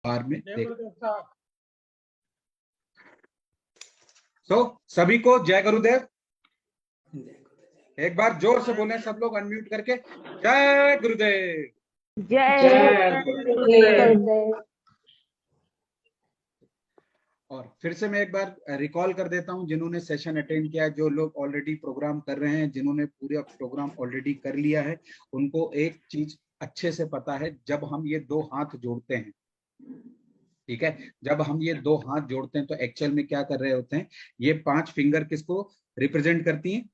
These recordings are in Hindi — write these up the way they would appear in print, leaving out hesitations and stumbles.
बार में देख। सभी को जय गुरुदेव। एक बार जोर से बोले सब लोग अनम्यूट करके, जय गुरुदेव। जय गुरुदेव। और फिर से मैं एक बार रिकॉल कर देता हूं, जिन्होंने सेशन अटेंड किया, जो लोग ऑलरेडी प्रोग्राम कर रहे हैं, जिन्होंने पूरा प्रोग्राम ऑलरेडी कर लिया है, उनको एक चीज अच्छे से पता है, जब हम ये दो हाथ जोड़ते हैं, ठीक है, जब हम ये दो हाथ जोड़ते हैं तो एक्चुअल में क्या कर रहे होते हैं, ये 5 फिंगर किसको रिप्रेजेंट करती हैं,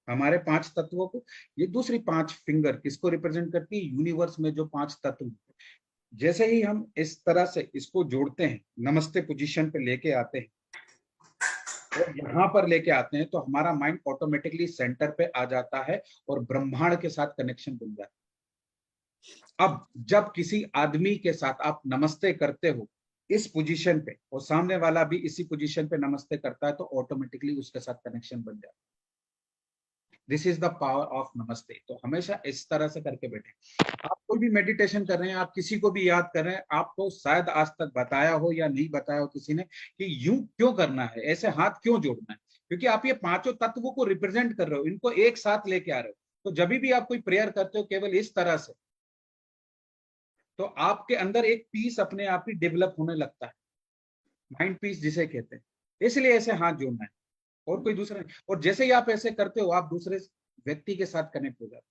हमारे 5 तत्वों को। ये दूसरी 5 फिंगर किसको रिप्रेजेंट करती है, यूनिवर्स में जो 5 तत्व। जैसे ही हम इस तरह से इसको जोड़ते हैं, नमस्ते पोजीशन पे लेके आते हैं और यहाँ पर लेके आते हैं, तो हमारा माइंड ऑटोमेटिकली सेंटर पे आ जाता है और ब्रह्मांड के साथ कनेक्शन बन जाता है। अब जब किसी आदमी के साथ आप नमस्ते करते हो इस पोजीशन पे, और सामने वाला भी इसी पोजीशन पे नमस्ते करता है, तो ऑटोमेटिकली उसके साथ कनेक्शन बन जाता है। This is the power of नमस्ते। तो हमेशा इस तरह से करके बैठे। आप कोई भी मेडिटेशन कर रहे हैं, आप किसी को भी याद कर रहे हैं, आपको शायद आज तक बताया हो या नहीं बताया हो किसी ने कि यूं क्यों करना है, ऐसे हाथ क्यों जोड़ना है, क्योंकि आप ये 5 तत्वों को रिप्रेजेंट कर रहे हो, इनको एक साथ लेके आ रहे हो। तो जब भी आप कोई प्रेयर करते हो केवल इस तरह से, तो आपके अंदर एक पीस अपने आप ही डेवलप होने लगता है, माइंड पीस जिसे कहते हैं। इसलिए ऐसे हाथ जोड़ना है और कोई दूसरा नहीं। और जैसे ही आप ऐसे करते हो, आप दूसरे व्यक्ति के साथ कनेक्ट हो जाते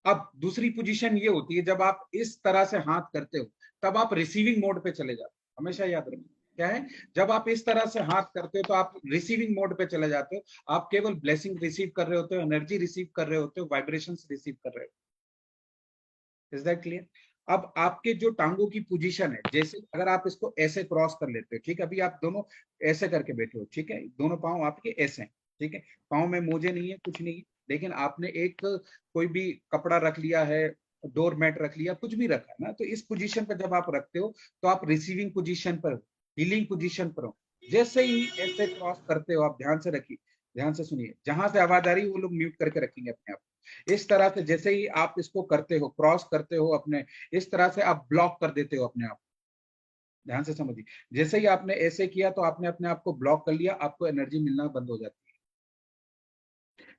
हो। अब दूसरी पोजीशन ये होती है, जब आप इस तरह से हाथ करते हो तब आप रिसीविंग मोड पे चले जाते हो। हमेशा याद रखना क्या है, जब आप इस तरह से हाथ करते हो तो आप रिसीविंग मोड पे चले जाते हो। आप केवल ब्लेसिंग रिसीव कर रहे होते हो, एनर्जी रिसीव कर रहे होते हो, वाइब्रेशंस रिसीव कर रहे हो। Is that clear? अब आपके जो टांगों की पोजीशन है, जैसे अगर आप इसको ऐसे क्रॉस कर लेते हो, ठीक है, अभी आप दोनों ऐसे करके बैठे हो, ठीक है, दोनों पांव आपके ऐसे हैं, ठीक है, पांव में मोजे नहीं है, कुछ नहीं है, लेकिन आपने एक कोई भी कपड़ा रख लिया है, डोर मैट रख लिया, कुछ भी रखा है ना, तो इस पोजीशन पर जब आप रखते हो तो आप रिसीविंग पोजीशन पर, हीलिंग पोजीशन पर हो। जैसे ही ऐसे क्रॉस करते हो, आप ध्यान से रखिए, ध्यान से सुनिए, जहां से आवाज आ रही है वो लोग म्यूट करके रखेंगे अपने आप। इस तरह से जैसे ही आप इसको करते हो, क्रॉस करते हो अपने, इस तरह से आप ब्लॉक कर देते हो अपने आप। ध्यान से समझिए, जैसे ही आपने ऐसे किया तो आपने अपने आप को ब्लॉक कर लिया, आपको एनर्जी मिलना बंद हो जाती है।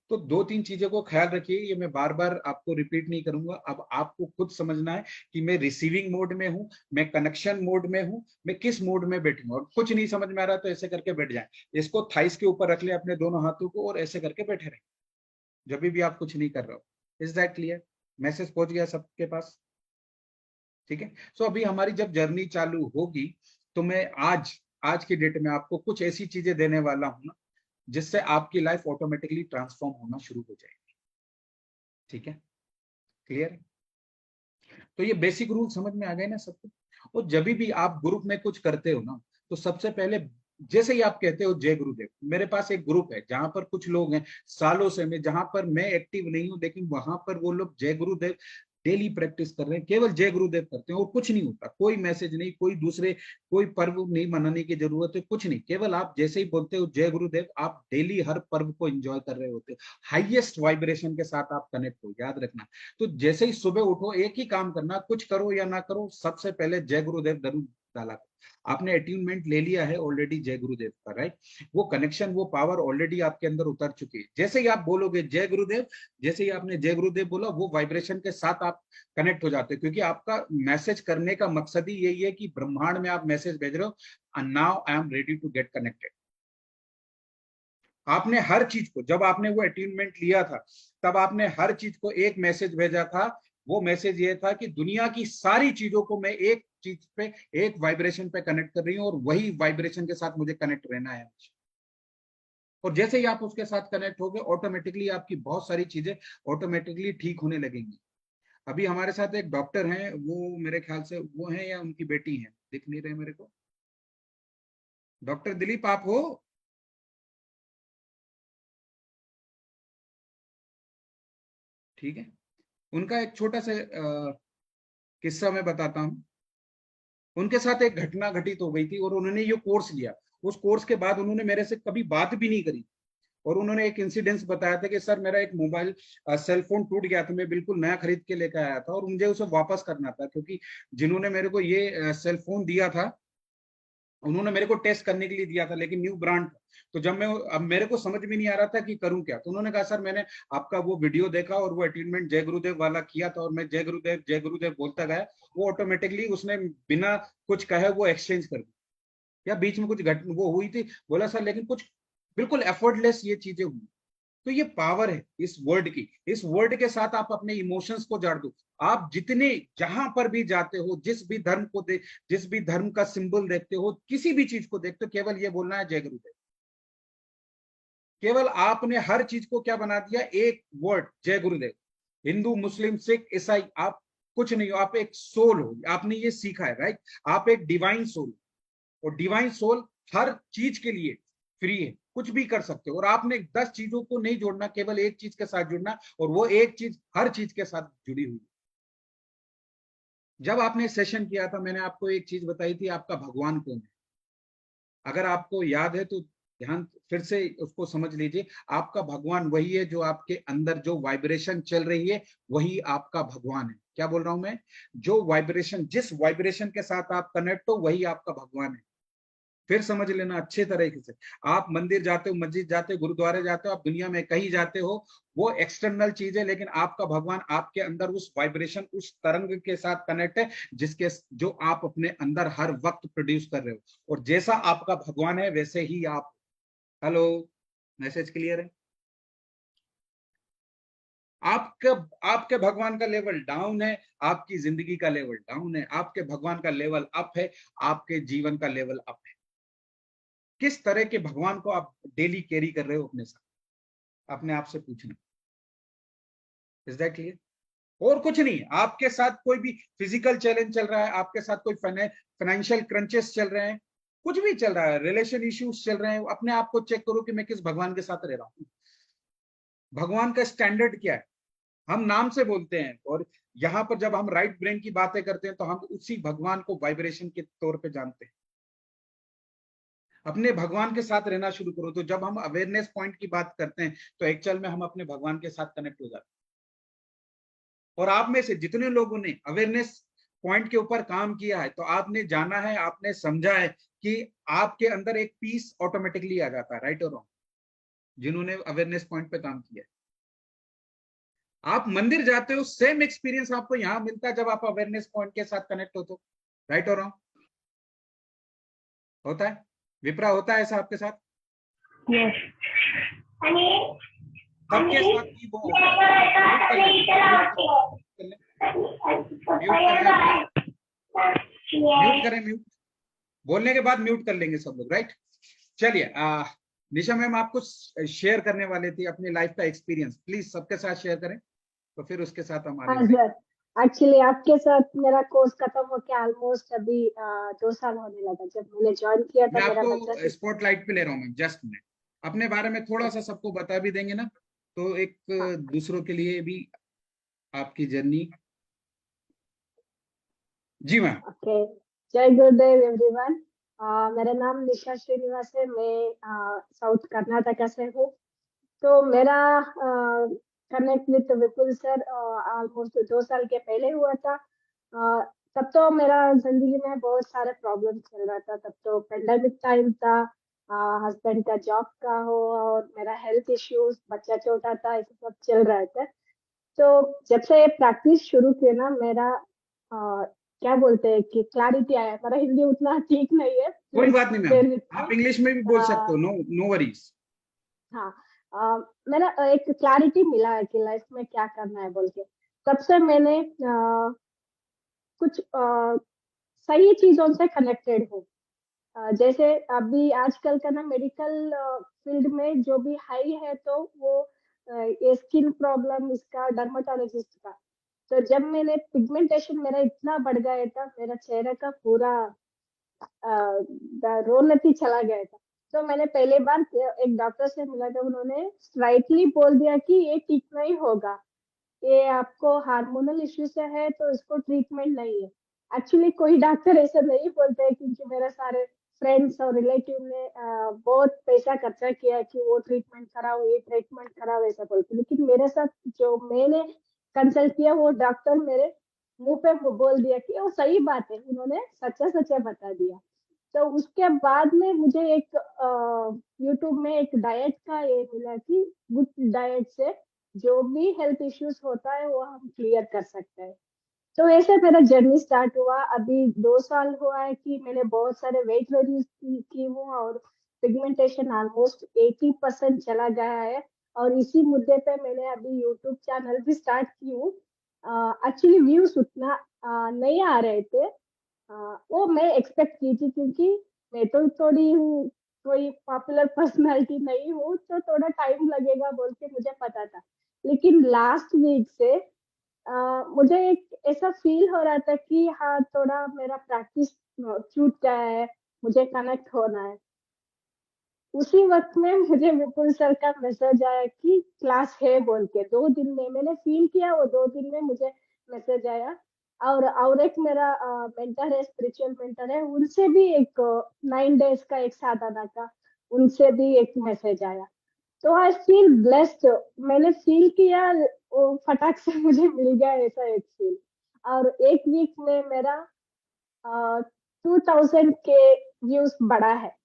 तो 2-3 चीजों को ख्याल रखिए, ये मैं बार बार आपको रिपीट नहीं करूंगा। अब आपको खुद समझना है कि मैं रिसीविंग मोड में हूं, मैं कनेक्शन मोड में हूं, मैं किस मोड में बैठूंगा। और कुछ नहीं समझ में आ रहा तो ऐसे करके बैठ जाए, इसको थाइस के ऊपर रख ले अपने दोनों हाथों को और ऐसे करके बैठे रहे जब भी आप कुछ नहीं कर रहे हो। Is that clear? मैसेज पहुंच गया सबके पास? ठीक है। सो अभी हमारी जब जर्नी चालू होगी तो मैं आज आज की डेट में आपको कुछ ऐसी चीजें देने वाला हूं ना, जिससे आपकी लाइफ ऑटोमेटिकली ट्रांसफॉर्म होना शुरू हो जाएगी। ठीक है, क्लियर? तो ये बेसिक रूल समझ में आ गए ना सबको? और जब भी आप ग्रुप में कुछ करते हो ना, तो सबसे पहले जैसे ही आप कहते हो जय गुरुदेव, मेरे पास एक ग्रुप है जहां पर कुछ लोग हैं सालों से, मैं जहां पर मैं एक्टिव नहीं हूं, लेकिन वहां पर वो लोग जय गुरुदेव डेली प्रैक्टिस कर रहे हैं, केवल जय गुरुदेव करते हैं और कुछ नहीं होता, कोई मैसेज नहीं, कोई दूसरे कोई पर्व नहीं मनाने की जरूरत है, कुछ नहीं, केवल आप जैसे ही बोलते हो जय गुरुदेव, आप डेली हर पर्व को एंजॉय कर रहे होते हो, हाईएस्ट वाइब्रेशन के साथ आप कनेक्ट हो, याद रखना। तो जैसे ही सुबह उठो, एक ही काम करना, कुछ करो या ना करो, सबसे पहले जय गुरुदेव जरूर डाला। आपने अट्यूनमेंट ले लिया है ऑलरेडी जय गुरुदेव का, राइट? वो कनेक्शन, वो पावर ऑलरेडी आपके अंदर उतर चुकी है। जैसे ही आप बोलोगे जय गुरुदेव, जैसे ही आपने जय गुरुदेव बोला, वो वाइब्रेशन के साथ आप कनेक्ट हो जाते हो, क्योंकि आपका मैसेज करने का मकसद ही यही है कि ब्रह्मांड में आप मैसेज भेज रहे हो, now I am ready to get connected. आपने हर चीज को, जब आपने वो अट्यूनमेंट लिया था, तब आपने हर चीज को एक मैसेज भेजा था। वो मैसेज ये था कि दुनिया की सारी चीजों को मैं एक चीज पे, एक वाइब्रेशन पे कनेक्ट कर रही हूँ और वही वाइब्रेशन के साथ मुझे कनेक्ट रहना है। और जैसे ही आप उसके साथ कनेक्ट हो गए, ऑटोमेटिकली आपकी बहुत सारी चीजें ऑटोमेटिकली ठीक होने लगेंगी। अभी हमारे साथ एक डॉक्टर हैं, वो मेरे ख्याल से वो हैं या उनकी बेटी हैं, दिख नहीं रहे मेरे को। डॉक्टर दिलीप आप हो? ठीक है, उनका एक छोटा सा किस्सा मैं बताता हूँ। उनके साथ एक घटना घटित हो गई थी और उन्होंने ये कोर्स लिया। उस कोर्स के बाद उन्होंने मेरे से कभी बात भी नहीं करी। और उन्होंने एक इंसिडेंस बताया था कि सर मेरा एक मोबाइल सेल फोन टूट गया था, मैं बिल्कुल नया खरीद के लेकर आया था और मुझे उसे वापस करना था, क्योंकि जिन्होंने मेरे को ये सेल फोन दिया था उन्होंने मेरे को टेस्ट करने के लिए दिया था, लेकिन न्यू ब्रांड। तो जब मैं अब मेरे को समझ में नहीं आ रहा था कि करूं क्या, तो उन्होंने कहा सर मैंने आपका वो वीडियो देखा और वो अटेनमेंट जय गुरुदेव वाला किया था और मैं जय गुरुदेव बोलता गया, वो ऑटोमेटिकली उसने बिना कुछ कहे वो एक्सचेंज कर दी, या बीच में कुछ घटना वो हुई थी, बोला सर लेकिन कुछ बिल्कुल एफर्टलेस ये चीजें हुई। तो ये पावर है इस वर्ड की, इस वर्ड के साथ आप अपने इमोशंस को जोड़ दो। आप जितने जहां पर भी जाते हो, जिस भी धर्म का सिंबल देखते हो, किसी भी चीज को देखते हो, केवल ये बोलना है जय गुरुदेव। केवल आपने हर चीज को क्या बना दिया, एक वर्ड जय गुरुदेव। हिंदू, मुस्लिम, सिख, ईसाई, आप कुछ नहीं हो, आप एक सोल हो, आपने ये सीखा है, राइट। आप एक डिवाइन सोल, और डिवाइन सोल हर चीज के लिए फ्री है, कुछ भी कर सकते हो। और आपने 10 चीजों को नहीं जोड़ना, केवल एक चीज के साथ जुड़ना, और वो एक चीज हर चीज के साथ जुड़ी हुई। जब आपने सेशन किया था मैंने आपको एक चीज बताई थी, आपका भगवान कौन है। अगर आपको याद है तो ध्यान फिर से उसको समझ लीजिए। आपका भगवान वही है जो आपके अंदर जो वाइब्रेशन चल रही है, वही आपका भगवान है। क्या बोल रहा हूं मैं, जो वाइब्रेशन, जिस वाइब्रेशन के साथ आप कनेक्ट हो, वही आपका भगवान है। फिर समझ लेना अच्छे तरीके से। आप मंदिर जाते हो, मस्जिद जाते हो, गुरुद्वारे जाते हो, आप दुनिया में कहीं जाते हो, वो एक्सटर्नल चीज है, लेकिन आपका भगवान आपके अंदर उस वाइब्रेशन, उस तरंग के साथ कनेक्ट है, जिसके जो आप अपने अंदर हर वक्त प्रोड्यूस कर रहे हो। और जैसा आपका भगवान है वैसे ही आप। हेलो, मैसेज क्लियर है। आपके आपके भगवान का लेवल डाउन है, आपकी जिंदगी का लेवल डाउन है। आपके भगवान का लेवल अप है, आपके जीवन का लेवल अप है। किस तरह के भगवान को आप डेली कैरी कर रहे हो अपने साथ, अपने आप से पूछना। Is that clear. और कुछ नहीं, आपके साथ कोई भी फिजिकल चैलेंज चल रहा है, आपके साथ कोई फाइनेंशियल क्रंचेस चल रहे हैं, कुछ भी चल रहा है, रिलेशन इश्यूज चल रहे हैं, अपने आप को चेक करो कि मैं किस भगवान के साथ रह रहा हूँ। भगवान का स्टैंडर्ड क्या है। हम नाम से बोलते हैं, और यहाँ पर जब हम राइट ब्रेन की बातें करते हैं तो हम उसी भगवान को वाइब्रेशन के तौर पे जानते हैं। अपने भगवान के साथ रहना शुरू करो। तो जब हम अवेयरनेस पॉइंट की बात करते हैं तो एक्चुअल में हम अपने भगवान के साथ कनेक्ट हो जाते हैं। और आप में से जितने लोगों ने अवेयरनेस पॉइंट के ऊपर काम किया है, तो आपने जाना है, आपने समझा है कि आपके अंदर एक पीस ऑटोमेटिकली आ जाता है, राइट और रॉन्ग। जिन्होंने अवेयरनेस पॉइंट पे काम किया है, आप मंदिर जाते हो, सेम एक्सपीरियंस आपको यहां मिलता है जब आप अवेयरनेस पॉइंट के साथ कनेक्ट होते हो, राइट और रॉन्ग। होता है विप्रा, होता है ऐसा आपके साथ। Yes. सबके साथ ही वो होता है। म्यूट करें, म्यूट बोलने के बाद म्यूट कर लेंगे सब लोग, राइट। चलिए, निशा मैम आपको शेयर करने वाले थे अपनी लाइफ का एक्सपीरियंस, प्लीज सबके साथ शेयर करें, तो फिर उसके साथ हम आगे हाँ बढ़ेंगे। सर, एक्चुअली आपके साथ मेरा कोर्स खत्म होके ऑलमोस्ट अभी 2 साल होने लगा। जब मैंने ज्वाइन किया मैं था मेरा बच्चा आपको स्पॉटलाइट पे ले रहा हूँ मैम, जस्ट मिनट। अपने बारे में थोड़ा सा सबको बता भी देंगे ना, तो एक हाँ, दूसरों के लिए भी आपकी जर्नी। जी मैम। ओके। जय गुरुदेव एवरीवन। मेरा नाम निशा श्रीनिवास है। मैं साउथ कर्नाटका से हूँ। तो मेरा connect with Vipul sir almost 2 साल के पहले हुआ था। तब तो मेरा जिंदगी में बहुत सारे प्रॉब्लम चल रहा था। तब तो पेंडेमिक टाइम था, हस्बैंड का जॉब का हो और मेरा हेल्थ इश्यूज, बच्चा छोटा था, ऐसे सब चल रहा था। तो जब से ये प्रैक्टिस शुरू किया ना, मेरा क्या बोलते हैं कि क्लैरिटी आया। मेरा हिंदी उतना ठीक नहीं है, कोई प्लीज बात नहीं मैम, बेयर विथ आप मी। इंग्लिश में भी बोल सकते हो, नो नो वरीज। हाँ, मेरा एक क्लैरिटी मिला है कि लाइफ में क्या करना है बोल के। तब से मैंने कुछ सही चीजों से कनेक्टेड हूँ। जैसे अभी आजकल का ना मेडिकल फील्ड में जो भी हाई है, तो वो ये स्किन प्रॉब्लम इसका, डर्माटोलॉजिस्ट का। तो जब मैंने पिगमेंटेशन मेरा इतना बढ़ गया था, मेरा चेहरे का पूरा रौनक ही चला गया था। तो मैंने पहले बार एक डॉक्टर से मिला था। उन्होंने स्ट्राइटली बोल दिया कि ये ठीक नहीं होगा, ये आपको हार्मोनल इश्यू से है, तो इसको ट्रीटमेंट नहीं है। एक्चुअली कोई डॉक्टर ऐसा नहीं बोलते हैं, क्योंकि मेरा सारे फ्रेंड्स और रिलेटिव ने बहुत पैसा खर्चा किया कि वो ट्रीटमेंट कराओ, ये ट्रीटमेंट कराओ, ऐसा बोलते। लेकिन मेरे साथ जो मैंने कंसल्ट किया, वो डॉक्टर मेरे मुंह पे बोल दिया कि वो सही बात है, उन्होंने सच्चा सच्चा बता दिया। तो उसके बाद में मुझे एक यूट्यूब में एक डाइट का ये मिला कि गुड डाइट से जो भी हेल्थ इश्यूज होता है वो हम क्लियर कर सकते हैं। तो ऐसे मेरा जर्नी स्टार्ट हुआ। अभी 2 साल हुआ है कि मैंने बहुत सारे वेट रिड्यूस की हूँ, और पिगमेंटेशन ऑलमोस्ट 80% चला गया है। और इसी मुद्दे पे मैंने अभी यूट्यूब चैनल भी स्टार्ट की हूँ। एक्चुअली व्यूज उतना नहीं आ रहे थे, वो मैं एक्सपेक्ट की थी, क्योंकि मैं तो थोड़ी हूँ, कोई पॉपुलर पर्सनालिटी नहीं हूँ, तो थोड़ा टाइम लगेगा बोल के मुझे पता था। लेकिन लास्ट वीक से मुझे एक ऐसा फील हो रहा था कि हाँ, थोड़ा मेरा प्रैक्टिस छूट गया है, मुझे कनेक्ट होना है। उसी वक्त में मुझे विपुल सर का मैसेज आया कि क्लास है बोल के। 2 दिन में मैंने फील किया, वो 2 दिन में मुझे मैसेज आया। और एक मेरा मेंटर है, स्पिरिचुअल मेंटर है, उनसे भी एक 9 डेज का एक साधना का, उनसे भी एक मैसेज आया। तो आई फील ब्लेस्ड। मैंने फील किया, वो फटाक से मुझे मिल गया ऐसा एक फील। और एक वीक में मेरा 2000 के व्यूज बढ़ा है।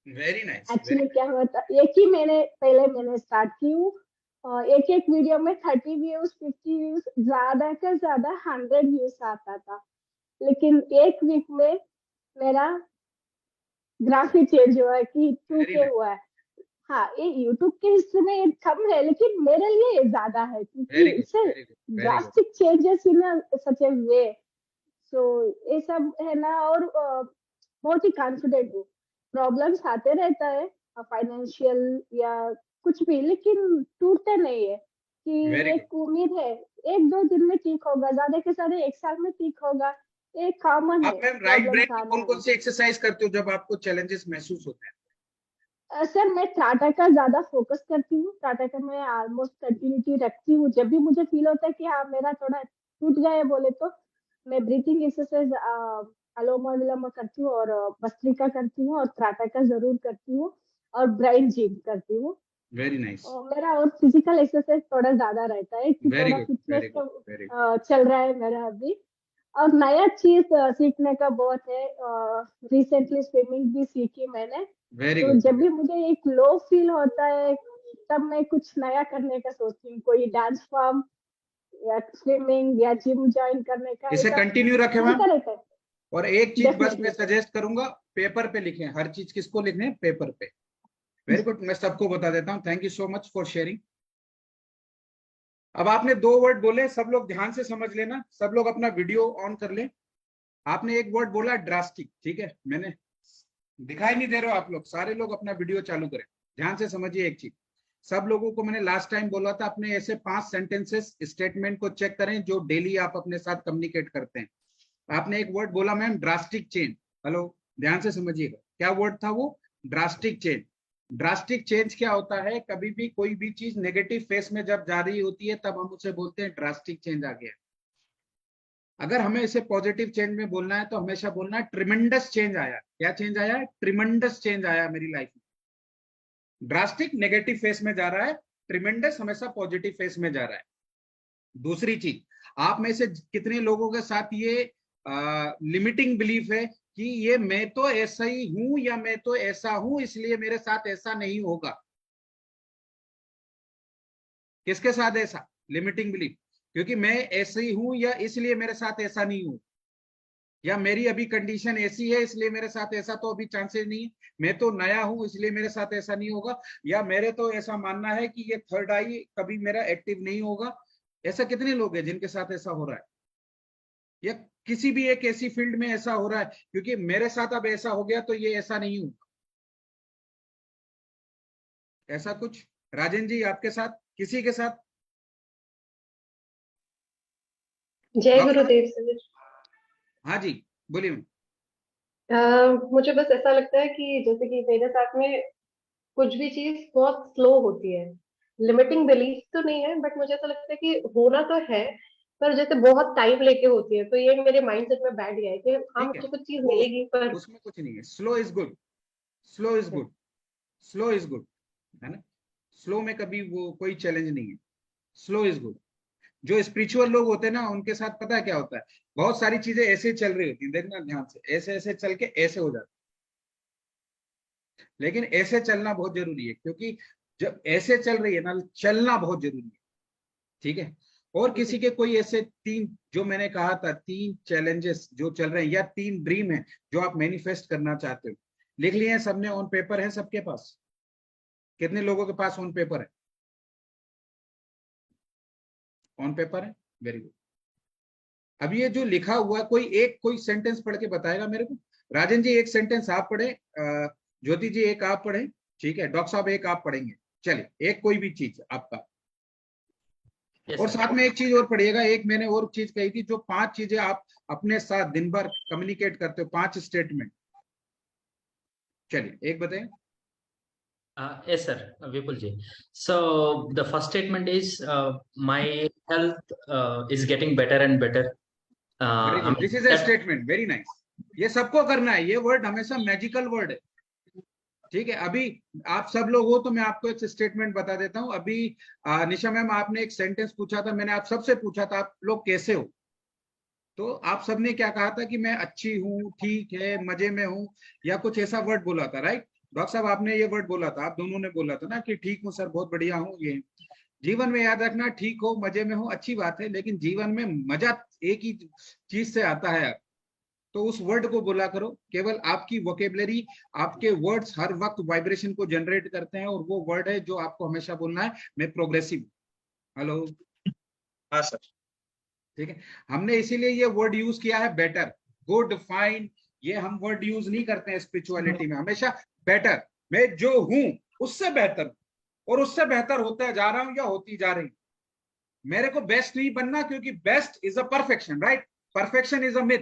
वेरी नाइस, वेरी एक्चुअली क्या हुआ था, एक ही मैंने पहले मैंने स्टार्ट की हूँ, एक एक वीडियो में 30 व्यूज, 50 व्यूज, ज्यादा का ज्यादा 100 व्यूज आता था। लेकिन एक वीक में मेरा ग्राफ ही चेंज हुआ है कि टू वेरी के नाइस, हुआ है। हाँ, ये यूट्यूब के हिस्से में ये कम है, लेकिन मेरे लिए ये ज्यादा है, क्योंकि very good, it's very good, very good. Drastic changes in such a way. So ये सब है ना। और बहुत ही कॉन्फिडेंट हूँ। प्रॉब्लम्स आते रहता है, फाइनेंशियल या कुछ भी, लेकिन टूटते नहीं है। कि वेरी गुड। एक उम्मीद है, 1-2 दिन में ठीक होगा, ज्यादा के ज्यादा 1 साल में ठीक होगा। ये कॉमन आप है, मैम राइट ब्रेन प्रॉब्लम्स में आना कौन कौन है। सी एक्सरसाइज करते हो जब आपको चैलेंजेस महसूस होते हैं? सर, मैं टाटा का ज्यादा फोकस करती हूँ। टाटा का मैं ऑलमोस्ट कंटिन्यूटी रखती हूँ। जब भी मुझे फील होता है कि हाँ, मेरा थोड़ा टूट गया है बोले, तो मैं ब्रीथिंग एक्सरसाइज अनुलोम विलोम करती हूँ, और भस्त्रिका करती हूँ, और टाटा का जरूर करती हूँ, और ब्राइन जिम करती हूँ। वेरी नाइस, और मेरा और फिजिकल एक्सरसाइज थोड़ा ज्यादा रहता है कि वेरी थोड़ा गुड, फिटनेस वेरी गुड, तो वेरी चल रहा है मेरा अभी। और नया चीज सीखने का बहुत है। रिसेंटली स्विमिंग भी सीखी मैंने। वेरी तो गुड। जब भी मुझे एक लो फील होता है, तब मैं कुछ नया करने का सोचती हूँ, कोई डांस फॉर्म या स्विमिंग या जिम ज्वाइन करने का, इसे ऐसा कंटिन्यू रखें मैम। चलता रहता है। और एक चीज बस मैं डेफिनेटली सर। सजेस्ट करूंगा, पेपर पे लिखें हर चीज। किसको लिखने हैं? पेपर पे। वेरी गुड, मैं सबको बता देता हूँ। Thank you so much for sharing. अब आपने 2 वर्ड बोले, सब लोग ध्यान से समझ लेना, सब लोग अपना वीडियो ऑन कर लें। आपने एक वर्ड बोला ड्रास्टिक, ठीक है? मैंने दिखाई नहीं दे रहे हो आप लोग, सारे लोग अपना वीडियो चालू करें, ध्यान से समझिए एक चीज। सब लोगों को मैंने लास्ट टाइम बोला था, अपने ऐसे 5 सेंटेंसेस स्टेटमेंट को चेक करें जो डेली आप अपने साथ कम्युनिकेट करते हैं। आपने एक वर्ड बोला मैम, ड्रास्टिक चेंज। हेलो, ध्यान से समझिएगा, क्या वर्ड था वो? Drastic change. ड्रास्टिक चेंज क्या होता है? कभी भी कोई भी चीज नेगेटिव फेस में जब जा रही होती है, तब हम उसे बोलते हैं ड्रास्टिक चेंज आ गया। अगर हमें इसे पॉजिटिव चेंज में बोलना है, तो हमेशा बोलना है ट्रिमेंडस चेंज आया। क्या चेंज आया? ट्रिमेंडस चेंज आया मेरी लाइफ में। ड्रास्टिक नेगेटिव फेस में जा रहा है, ट्रिमेंडस हमेशा पॉजिटिव फेस में जा रहा है। दूसरी चीज, आप में से कितने लोगों के साथ ये लिमिटिंग बिलीफ है कि ये मैं तो ऐसा ही हूं, या मैं तो ऐसा हूं इसलिए मेरे साथ ऐसा नहीं होगा? किसके साथ ऐसा लिमिटिंग बिलीफ? क्योंकि मैं ऐसे ही हूं, या इसलिए मेरे साथ ऐसा नहीं हो, या मेरी अभी कंडीशन ऐसी है इसलिए मेरे साथ ऐसा तो अभी चांसेस नहीं है, मैं तो नया हूं इसलिए मेरे साथ ऐसा नहीं होगा, या मेरे तो ऐसा मानना है कि ये थर्ड आई कभी मेरा एक्टिव नहीं होगा। ऐसा कितने लोग हैं जिनके साथ ऐसा हो रहा है? या किसी भी एक ऐसी फील्ड में ऐसा हो रहा है क्योंकि मेरे साथ अब ऐसा हो गया तो ये ऐसा नहीं होगा? ऐसा कुछ राजन जी आपके साथ, किसी के साथ? जय डॉक्टर, गुरुदेव सर। हाँ जी, बोलिए मैम। मुझे बस ऐसा लगता है कि जैसे कि मेरे साथ में कुछ भी चीज बहुत स्लो होती है। लिमिटिंग बिलीफ तो नहीं है, बट मुझे ऐसा लगता है कि होना तो है, पर जैसे बहुत टाइम लेके होती है, तो ये मेरे माइंडसेट में बैठ गया है कि हाँ ठीक है, मुझे कुछ चीज वो मिलेगी पर। उसमें कुछ नहीं है। Slow is good, slow is good, slow is good, है ना। स्लो में कभी वो कोई चैलेंज नहीं है, स्लो इज गुड। जो स्पिरिचुअल लोग होते हैं ना, उनके साथ पता है क्या होता है, बहुत सारी चीजें ऐसे चल रही होती है, देखना ध्यान से, ऐसे ऐसे चल के ऐसे हो जाता है। लेकिन ऐसे चलना बहुत जरूरी है, क्योंकि जब ऐसे चल रही है ना, चलना बहुत जरूरी है। ठीक है। और किसी के कोई ऐसे तीन, जो मैंने कहा था, तीन चैलेंजेस जो चल रहे हैं, या तीन ड्रीम है जो आप मैनिफेस्ट करना चाहते हो, लिख लिए हैं सबने? ऑन पेपर है सबके पास? कितने लोगों के पास ऑन पेपर है? ऑन पेपर है, वेरी गुड। अब ये जो लिखा हुआ, कोई सेंटेंस पढ़ के बताएगा मेरे को? राजन जी एक सेंटेंस आप पढ़े, ज्योति जी एक आप पढ़े, ठीक है, डॉक्टर साहब एक आप पढ़ेंगे। चलिए, एक कोई भी चीज आपका। Yes, और sir. साथ में एक चीज और पढ़िएगा, एक मैंने और चीज कही थी, जो 5 चीजें आप अपने साथ दिन भर कम्युनिकेट करते हो, 5 स्टेटमेंट। चलिए एक बताएं। Yes, sir, Vipul ji. So the first statement is my health is getting better and better. Very I good, mean this is a that, statement, very nice. ये सबको करना है, ये वर्ड हमेशा मैजिकल वर्ड है। ठीक है, अभी आप सब लोग हो तो मैं आपको एक स्टेटमेंट बता देता हूं। अभी निशा मैम, आपने एक सेंटेंस पूछा था, मैंने आप सबसे पूछा था आप लोग कैसे हो, तो आप सबने क्या कहा था कि मैं अच्छी हूँ, ठीक है, मजे में हूँ, या कुछ ऐसा वर्ड बोला था, राइट? डॉक्टर साहब आपने ये वर्ड बोला था, आप दोनों ने बोला था ना कि ठीक हूँ सर, बहुत बढ़िया हूँ। ये जीवन में याद रखना, ठीक हो, मजे में हो, अच्छी बात है, लेकिन जीवन में मजा एक ही चीज से आता है, तो उस वर्ड को बोला करो। केवल आपकी वोकेबलरी, आपके वर्ड्स हर वक्त वाइब्रेशन को जनरेट करते हैं, और वो वर्ड है जो आपको हमेशा बोलना है, मैं प्रोग्रेसिव। हेलो, हाँ सर। ठीक है। हमने इसीलिए ये वर्ड यूज किया है, बेटर, गुड, फाइन। ये हम वर्ड यूज नहीं करते हैं स्पिरिचुअलिटी में, हमेशा बेटर, मैं जो हूं उससे बेहतर, और उससे बेहतर होता जा रहा हूं या होती जा रही। मेरे को बेस्ट नहीं बनना, क्योंकि best is a perfection, right? Perfection is a myth,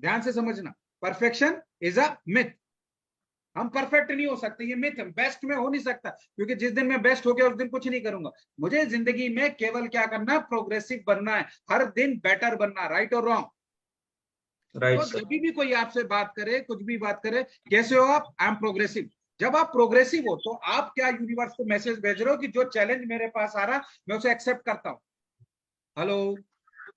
ध्यान से समझना, परफेक्शन इज अ मिथ। हम परफेक्ट नहीं हो सकते, ये मिथ है, बेस्ट में हो नहीं सकता, क्योंकि जिस दिन मैं बेस्ट हो गया उस दिन कुछ नहीं करूंगा। मुझे जिंदगी में केवल क्या करना है, प्रोग्रेसिव बनना है, हर दिन बेटर बनना, राइट और रॉन्ग? राइट तो सर। जब भी कोई आपसे बात करे, कुछ भी बात करे, कैसे हो आप? I am progressive. जब आप प्रोग्रेसिव हो, तो आप क्या यूनिवर्स को मैसेज भेज रहे हो कि जो चैलेंज मेरे पास आ रहा मैं उसे एक्सेप्ट करता हूं। Hello,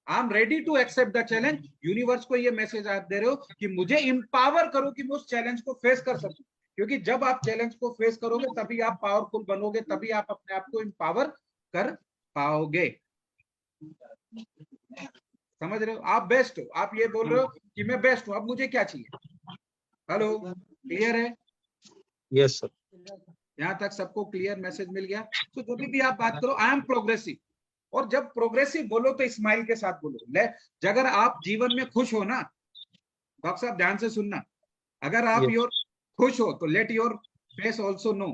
I am ready to accept the challenge. Universe को ये मैसेज आप दे रहे हो कि मुझे इंपावर करो कि मैं उस चैलेंज को फेस कर सकूं, क्योंकि जब आप चैलेंज को फेस करोगे तभी आप पावरफुल बनोगे, तभी आप अपने आप को इंपावर कर पाओगे। समझ रहे हो? आप बेस्ट हो, आप ये बोल रहे हो कि मैं बेस्ट हूं, अब मुझे क्या चाहिए? हेलो, क्लियर है? Yes sir. यहां तक सबको क्लियर मैसेज मिल गया? तो जब भी आप बात करो, आई एम प्रोग्रेसिव, और जब प्रोग्रेसिव बोलो तो स्माइल के साथ बोलो। अगर आप जीवन में खुश हो ना, डॉक्टर साहब ध्यान से सुनना, अगर आप योर खुश हो तो let your face also know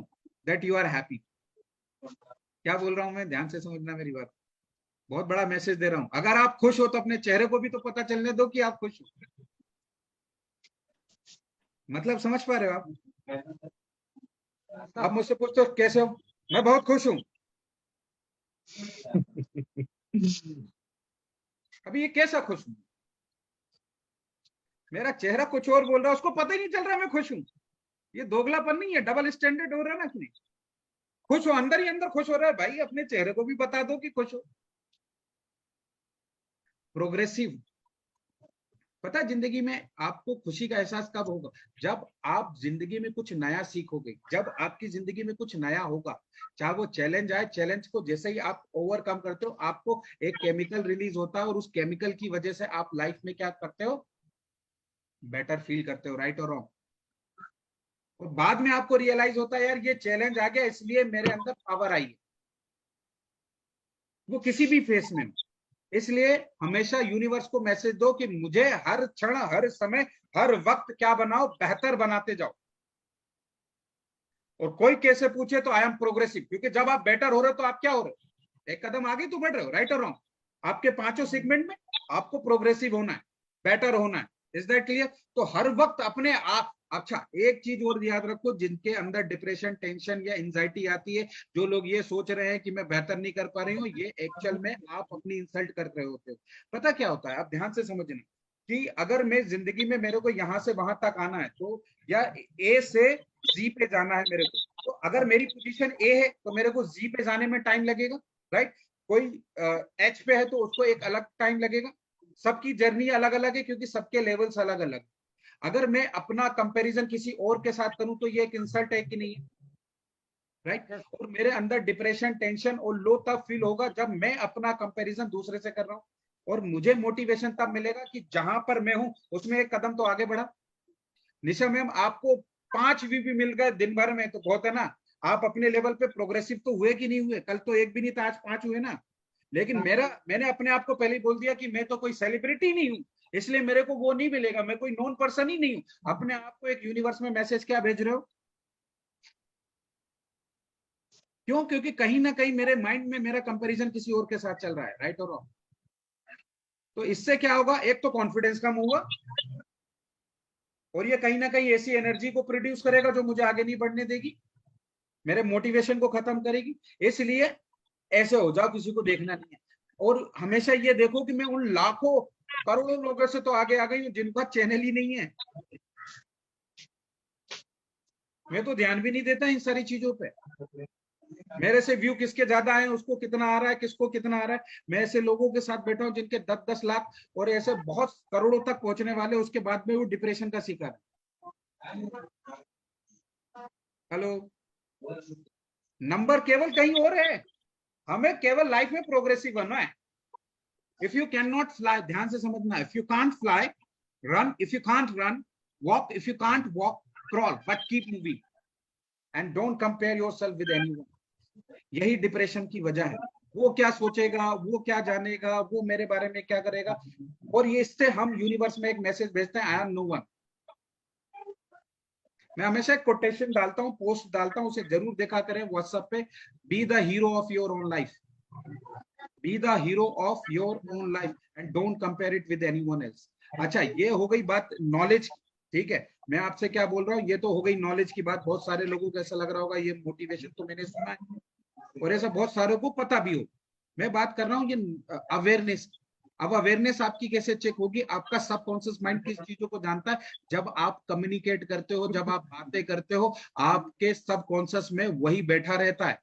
that you are happy. क्या बोल रहा हूं मैं, ध्यान से समझना मेरी बात, बहुत बड़ा मैसेज दे रहा हूं। अगर आप खुश हो तो अपने चेहरे को भी तो पता चलने दो कि आप खुश हो। मतलब समझ पा रहे हो आप? आप मुझसे पूछते हो कैसे हो, मैं बहुत खुश हूं। अभी ये कैसा खुश हूं? मेरा चेहरा कुछ और बोल रहा है, उसको पता ही नहीं चल रहा मैं खुश हूं। ये दोगलापन नहीं है, डबल स्टैंडर्ड हो रहा है ना कि नहीं? खुश हो, अंदर ही अंदर खुश हो रहा है भाई, अपने चेहरे को भी बता दो कि खुश हो। प्रोग्रेसिव। पता है जिंदगी में आपको खुशी का एहसास कब होगा? जब आप जिंदगी में कुछ नया सीखोगे, जब आपकी जिंदगी में कुछ नया होगा, चाहे वो चैलेंज आए, चैलेंज को जैसे ही आप ओवरकम करते हो, आपको एक केमिकल रिलीज होता है, और उस केमिकल की वजह से आप लाइफ में क्या करते हो, बेटर फील करते हो, राइट और रॉन्ग? और बाद में आपको रियलाइज होता है, यार ये चैलेंज आ गया इसलिए मेरे अंदर पावर आई है, वो किसी भी फेस में हो। इसलिए हमेशा यूनिवर्स को मैसेज दो कि मुझे हर क्षण, हर समय, हर वक्त क्या बनाओ, बेहतर बनाते जाओ। और कोई कैसे पूछे तो आई एम प्रोग्रेसिव, क्योंकि जब आप बेटर हो रहे हो तो आप क्या हो रहे हो, एक कदम आगे तो बढ़ रहे हो, राइट और रॉन्ग? आपके 5 सेगमेंट में आपको प्रोग्रेसिव होना है, बेटर होना है, इज दैट क्लियर? तो हर वक्त अपने आप, अच्छा एक चीज और याद रखो, जिनके अंदर डिप्रेशन, टेंशन या एंजाइटी आती है, जो लोग ये सोच रहे हैं कि मैं बेहतर नहीं कर पा रही हूँ, ये एक्चुअल में आप अपनी इंसल्ट कर रहे होते हो। पता क्या होता है, आप ध्यान से समझना कि अगर मैं जिंदगी में मेरे को यहां से वहां तक आना है, तो या ए से जी पे जाना है मेरे को, तो अगर मेरी पोजीशन ए है तो मेरे को जी पे जाने में टाइम लगेगा, राइट? कोई एच पे है तो उसको एक अलग टाइम लगेगा। सबकी जर्नी अलग अलग है क्योंकि सबके लेवल्स अलग अलग। अगर मैं अपना कंपैरिजन किसी और के साथ करूं तो ये एक इंसल्ट है कि नहीं है, राइट? और मेरे अंदर डिप्रेशन, टेंशन और लो तब फील होगा जब मैं अपना कंपैरिजन दूसरे से कर रहा हूं, और मुझे मोटिवेशन तब मिलेगा कि जहां पर मैं हूं उसमें एक कदम तो आगे बढ़ा। निशा मैम, आपको 5 वीपी मिल गए दिन भर में तो बहुत है ना, आप अपने लेवल पे प्रोग्रेसिव तो हुए कि नहीं हुए? कल तो एक भी नहीं था, आज 5 हुए ना। लेकिन मैंने अपने आप को पहले ही बोल दिया कि मैं तो कोई सेलिब्रिटी नहीं हूं, इसलिए मेरे को वो नहीं मिलेगा, मैं कोई नॉन पर्सन ही नहीं हूं। अपने आप को एक यूनिवर्स में मैसेज क्या भेज रहे हो? क्यों? क्योंकि कहीं ना कहीं मेरे माइंड में मेरा कंपैरिजन किसी और के साथ चल रहा है, राइट और रॉन्ग? तो इससे क्या होगा, एक तो कॉन्फिडेंस कम होगा, और ये कहीं ना कहीं ऐसी एनर्जी को प्रोड्यूस करेगा जो मुझे आगे नहीं बढ़ने देगी, मेरे मोटिवेशन को खत्म करेगी। इसलिए ऐसे हो जाओ, किसी को देखना नहीं है, और हमेशा ये देखो कि मैं उन लाखों करोड़ों लोगों से तो आगे आ गई हूँ जिनका चैनल ही नहीं है। मैं तो ध्यान भी नहीं देता इन सारी चीजों पे। मेरे से व्यू किसके ज्यादा है, उसको कितना आ रहा है, किसको कितना आ रहा है। मैं ऐसे लोगों के साथ बैठा हूं जिनके 10-10 लाख और ऐसे बहुत करोड़ों तक पहुंचने वाले, उसके बाद में वो डिप्रेशन का शिकार है। हेलो, नंबर केवल कहीं और है, हमें केवल लाइफ में प्रोग्रेसिव बनना है। If you can not fly, ध्यान से समझना, if you can't fly run, if you can't run walk, if you can't walk crawl, but keep moving and don't compare yourself with anyone. यही डिप्रेशन की वजह है। वो क्या सोचेगा, वो क्या जानेगा, वो मेरे बारे में क्या करेगा, और ये इससे हम यूनिवर्स में एक मैसेज भेजते हैं, आई एम नो वन। मैं हमेशा एक कोटेशन डालता हूँ, पोस्ट डालता हूँ, उसे जरूर देखा करें व्हाट्सएप पे। Be the hero of your own life, be the hero of your own life and don't compare it with anyone else. अच्छा, ये हो गई बात नॉलेज, ठीक है? मैं आपसे क्या बोल रहा हूँ, ये तो हो गई नॉलेज की बात। बहुत सारे लोगों को ऐसा लग रहा होगा ये मोटिवेशन तो मैंने सुना है, और ऐसा बहुत सारों को पता भी हो। मैं बात कर रहा हूँ ये अवेयरनेस। अब अवेयरनेस आपकी कैसे चेक होगी? आपका सबकॉन्शियस माइंड किस चीजों को जानता है? जब आप कम्युनिकेट करते हो, जब आप बातें करते हो, आपके सबकॉन्शियस में वही बैठा रहता है।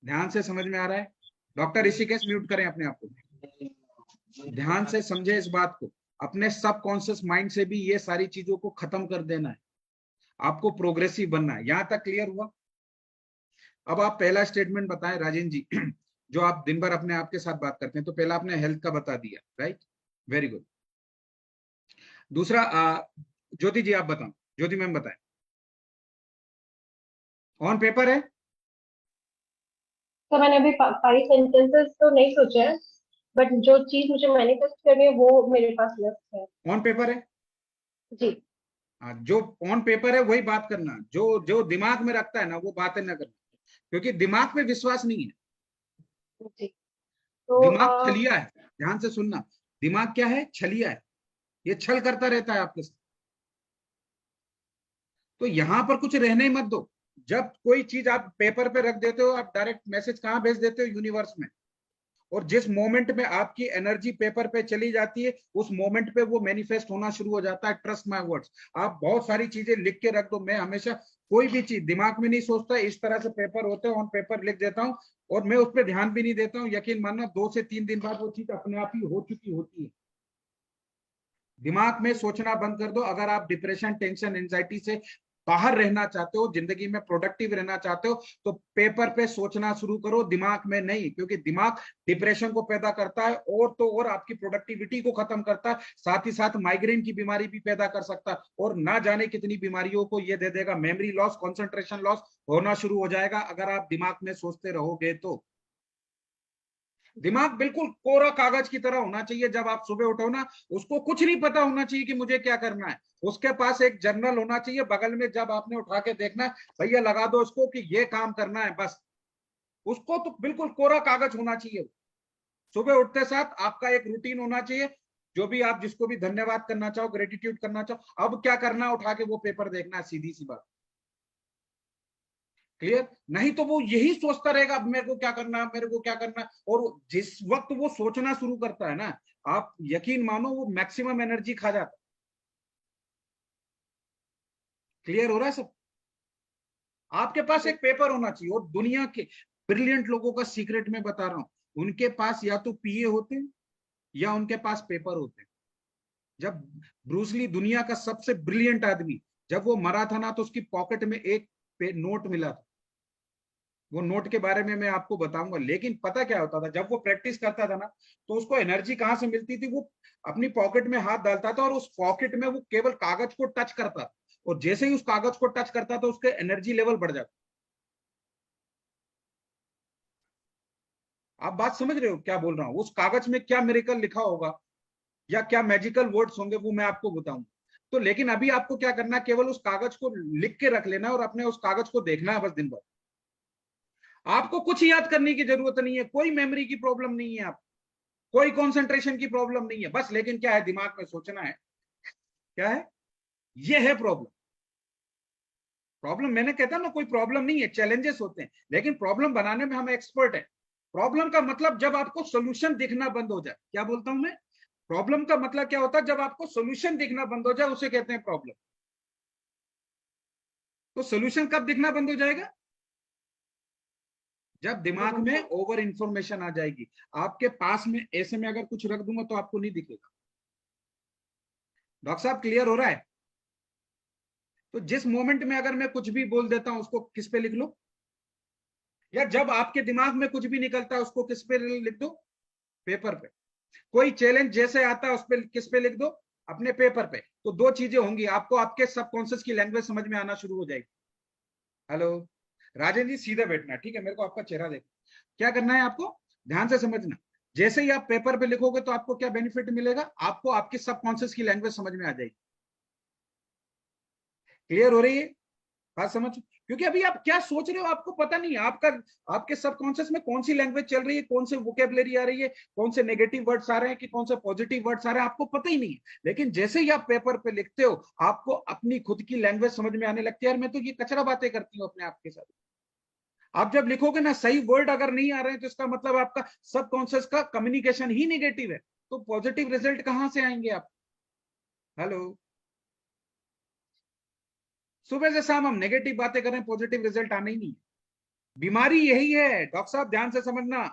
ध्यान से समझ में आ रहा है? डॉक्टर ऋषिकेश म्यूट करें अपने आप को, ध्यान से समझे इस बात को। अपने सबकॉन्शियस माइंड से भी ये सारी चीजों को खत्म कर देना है, आपको प्रोग्रेसिव बनना है। यहां तक क्लियर हुआ? अब आप पहला स्टेटमेंट बताएं राजेंद्र जी, जो आप दिन भर अपने आप के साथ बात करते हैं। तो पहला आपने हेल्थ का बता दिया, राइट, वेरी गुड। दूसरा ज्योति जी आप बताओ, ज्योति मैम बताएं। ऑन पेपर है? तो मैंने अभी 5 सेंटेंसेस तो नहीं सोचे हैं, बट जो चीज मुझे मैनिफेस्ट करनी है वो मेरे पास लिस्ट है। ऑन पेपर है जी। जो ऑन पेपर है वही बात करना, जो जो दिमाग में रखता है ना वो बातें ना करना, क्योंकि दिमाग पे विश्वास नहीं है। जी। तो दिमाग छलिया है, ध्यान से सुनना। दिमाग क्या है? छलिया है, ये छल करता रहता है आपके साथ। तो यहां पर कुछ रहने ही मत दो। जब कोई चीज आप पेपर पे रख देते हो, आप डायरेक्ट मैसेज कहां भेज देते हो? यूनिवर्स में। और जिस मोमेंट में आपकी एनर्जी पेपर पे चली जाती है, उस मोमेंट पे वो मैनिफेस्ट होना शुरू हो जाता है। Trust my words. आप बहुत सारी चीजें लिख के रख दो। मैं हमेशा कोई भी चीज दिमाग में नहीं सोचता, इस तरह से पेपर होते हैं, ऑन पेपर लिख देता हूँ, और मैं उस पर ध्यान भी नहीं देता हूँ। यकीन मानना 2 से 3 दिन बाद वो चीज अपने आप ही हो चुकी होती है। दिमाग में सोचना बंद कर दो। अगर आप डिप्रेशन, टेंशन, एंजाइटी से बाहर रहना चाहते हो, जिंदगी में प्रोडक्टिव रहना चाहते हो, तो पेपर पे सोचना शुरू करो, दिमाग में नहीं। क्योंकि दिमाग डिप्रेशन को पैदा करता है, और तो और आपकी प्रोडक्टिविटी को खत्म करता है, साथ ही साथ माइग्रेन की बीमारी भी पैदा कर सकता है, और ना जाने कितनी बीमारियों को ये दे देगा। मेमोरी लॉस, कॉन्सेंट्रेशन लॉस होना शुरू हो जाएगा अगर आप दिमाग में सोचते रहोगे तो। दिमाग बिल्कुल कोरा कागज की तरह होना चाहिए। जब आप सुबह उठो ना, उसको कुछ नहीं पता होना चाहिए कि मुझे क्या करना है। उसके पास एक जर्नल होना चाहिए बगल में, जब आपने उठा के देखना है, भैया लगा दो उसको कि ये काम करना है, बस। उसको तो बिल्कुल कोरा कागज होना चाहिए। सुबह उठते साथ आपका एक रूटीन होना चाहिए, जो भी आप जिसको भी धन्यवाद करना चाहो, ग्रेटिट्यूड करना चाहो, अब क्या करना, उठा के वो पेपर देखना, सीधी सी बात। क्लियर? नहीं तो वो यही सोचता रहेगा अब मेरे को क्या करना, मेरे को क्या करना, और जिस वक्त वो सोचना शुरू करता है ना, आप यकीन मानो वो मैक्सिमम एनर्जी खा जाता है। क्लियर हो रहा है सब? आपके पास एक पेपर होना चाहिए, और दुनिया के ब्रिलियंट लोगों का सीक्रेट मैं बता रहा हूं, उनके पास या तो पीए होते हैं या उनके पास पेपर होते हैं। जब ब्रूस ली, दुनिया का सबसे ब्रिलियंट आदमी, जब वो मरा था ना, तो उसकी पॉकेट में एक नोट मिला था। वो नोट के बारे में मैं आपको बताऊंगा। लेकिन पता क्या होता था, जब वो प्रैक्टिस करता था ना, तो उसको एनर्जी कहां से मिलती थी, वो अपनी पॉकेट में हाथ डालता था और उस पॉकेट में वो केवल कागज को टच करता था, और जैसे ही उस कागज को टच करता था उसके एनर्जी लेवल बढ़ जाता। आप बात समझ रहे हो क्या बोल रहा हूं? उस कागज में क्या मिरेकल लिखा होगा या क्या मैजिकल वर्ड्स होंगे, वो मैं आपको बताऊंगा। तो लेकिन अभी आपको क्या करना है, केवल उस कागज को लिख के रख लेना और अपने उस कागज को देखना है बस दिन भर। आपको कुछ याद करने की जरूरत नहीं है, कोई मेमोरी की प्रॉब्लम नहीं है, आप कोई कंसंट्रेशन की प्रॉब्लम नहीं है, बस लेकिन क्या है, दिमाग में सोचना है। क्या है? ये है प्रॉब्लम। प्रॉब्लम मैंने कहता ना, कोई प्रॉब्लम नहीं है, चैलेंजेस होते हैं, लेकिन प्रॉब्लम बनाने में हम एक्सपर्ट हैं। प्रॉब्लम का मतलब जब आपको सोल्यूशन दिखना बंद हो जाए, क्या बोलता हूं मैं, प्रॉब्लम का मतलब क्या होता है, जब आपको सोल्यूशन दिखना बंद हो जाए उसे कहते हैं प्रॉब्लम। तो सोल्यूशन कब दिखना बंद हो जाएगा? जब दिमाग में ओवर इंफॉर्मेशन आ जाएगी। आपके पास में ऐसे में अगर कुछ रख दूंगा तो आपको नहीं दिखेगा। डॉक्टर साहब क्लियर हो रहा है? तो जिस मोमेंट में अगर मैं कुछ भी बोल देता हूं उसको किस पे लिख लो, या जब आपके दिमाग में कुछ भी निकलता है उसको किस पे लिख दो, पेपर पे। कोई चैलेंज जैसे आता है उस पे किस पे लिख दो, अपने पेपर पे। तो दो चीजें होंगी, आपको आपके सबकॉन्शियस की लैंग्वेज समझ में आना शुरू हो जाएगी। हेलो राजेंद्र जी, सीधा बैठना, ठीक है? मेरे को आपका चेहरा देखना। क्या करना है आपको, ध्यान से समझना। जैसे ही आप पेपर पे लिखोगे तो आपको क्या बेनिफिट मिलेगा, आपको आपकी सबकॉन्शियस की लैंग्वेज समझ में आ जाएगी। क्लियर हो रही है बात? समझ, क्योंकि अभी आप क्या सोच रहे हो आपको पता नहीं है। आपका आपके सबकॉन्शियस में कौन सी लैंग्वेज चल रही है, कौन से वोकेबलरी आ रही है, कौन से नेगेटिव वर्ड्स आ रहे हैं कि कौन से पॉजिटिव वर्ड्स आ रहे हैं, आपको पता ही नहीं है। लेकिन जैसे ही आप पेपर पे लिखते हो आपको अपनी खुद की लैंग्वेज समझ में आने लगती है। यार मैं तो ये कचरा बातें करती हूँ अपने आप के साथ। आप जब लिखोगे ना, सही वर्ड अगर नहीं आ रहे हैं तो इसका मतलब आपका सबकॉन्शियस का कम्युनिकेशन ही नेगेटिव है। तो पॉजिटिव रिजल्ट कहां से आएंगे आप? हेलो, सुबह से शाम हम नेगेटिव बातें कर रहे हैं, पॉजिटिव रिजल्ट आना ही नहीं है। बीमारी यही है डॉक्टर साहब, ध्यान से समझना।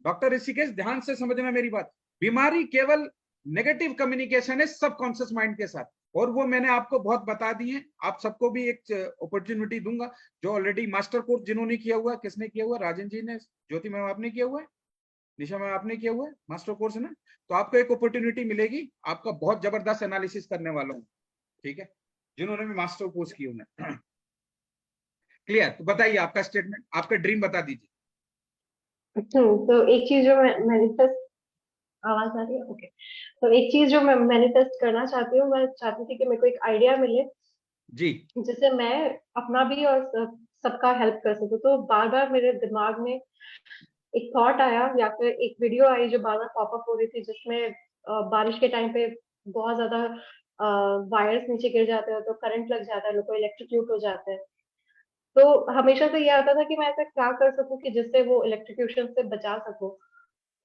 डॉक्टर ऋषिकेश ध्यान से समझना मेरी बात। बीमारी केवल नेगेटिव कम्युनिकेशन है सबकॉन्शियस माइंड के साथ, और वो मैंने आपको बहुत बता दी है। आप सबको भी एक अपॉर्चुनिटी दूंगा, जो ऑलरेडी मास्टर कोर्स जिन्होंने किया हुआ है, किसने किया हुआ है, राजन जी ने, ज्योति मैम आपने किया हुआ है, निशा मैम आपने किया हुआ है मास्टर कोर्स है ना, तो आपको एक अपॉर्चुनिटी मिलेगी, आपका बहुत जबरदस्त एनालिसिस करने वाला हूँ, ठीक है, जिन्होंने भी मास्टर कोर्स किए हुए हैं। क्लियर? तो बताइए आपका स्टेटमेंट, आपका ड्रीम बता दीजिए। तो एक चीज जो मैं मैनिफेस्ट, आवाज आ रही है? ओके। तो एक चीज जो मैं मैनिफेस्ट करना चाहती हूँ, मैं चाहती थी कि मेरे को एक आइडिया मिले जी जिससे मैं अपना भी और सबका हेल्प कर सकूं। तो बार बार मेरे दिमाग में एक थॉट आया या फिर एक वीडियो आई जो बार बार पॉपअप हो रही थी, जिसमें बारिश के टाइम पे बहुत ज्यादा वायर्स नीचे गिर जाते हैं तो करंट लग जाता है, लोग को इलेक्ट्रोक्यूट हो जाते हैं। तो हमेशा से ये आता था कि मैं ऐसा क्या कर सकूं कि जिससे वो इलेक्ट्रोक्यूशन से बचा सकूं।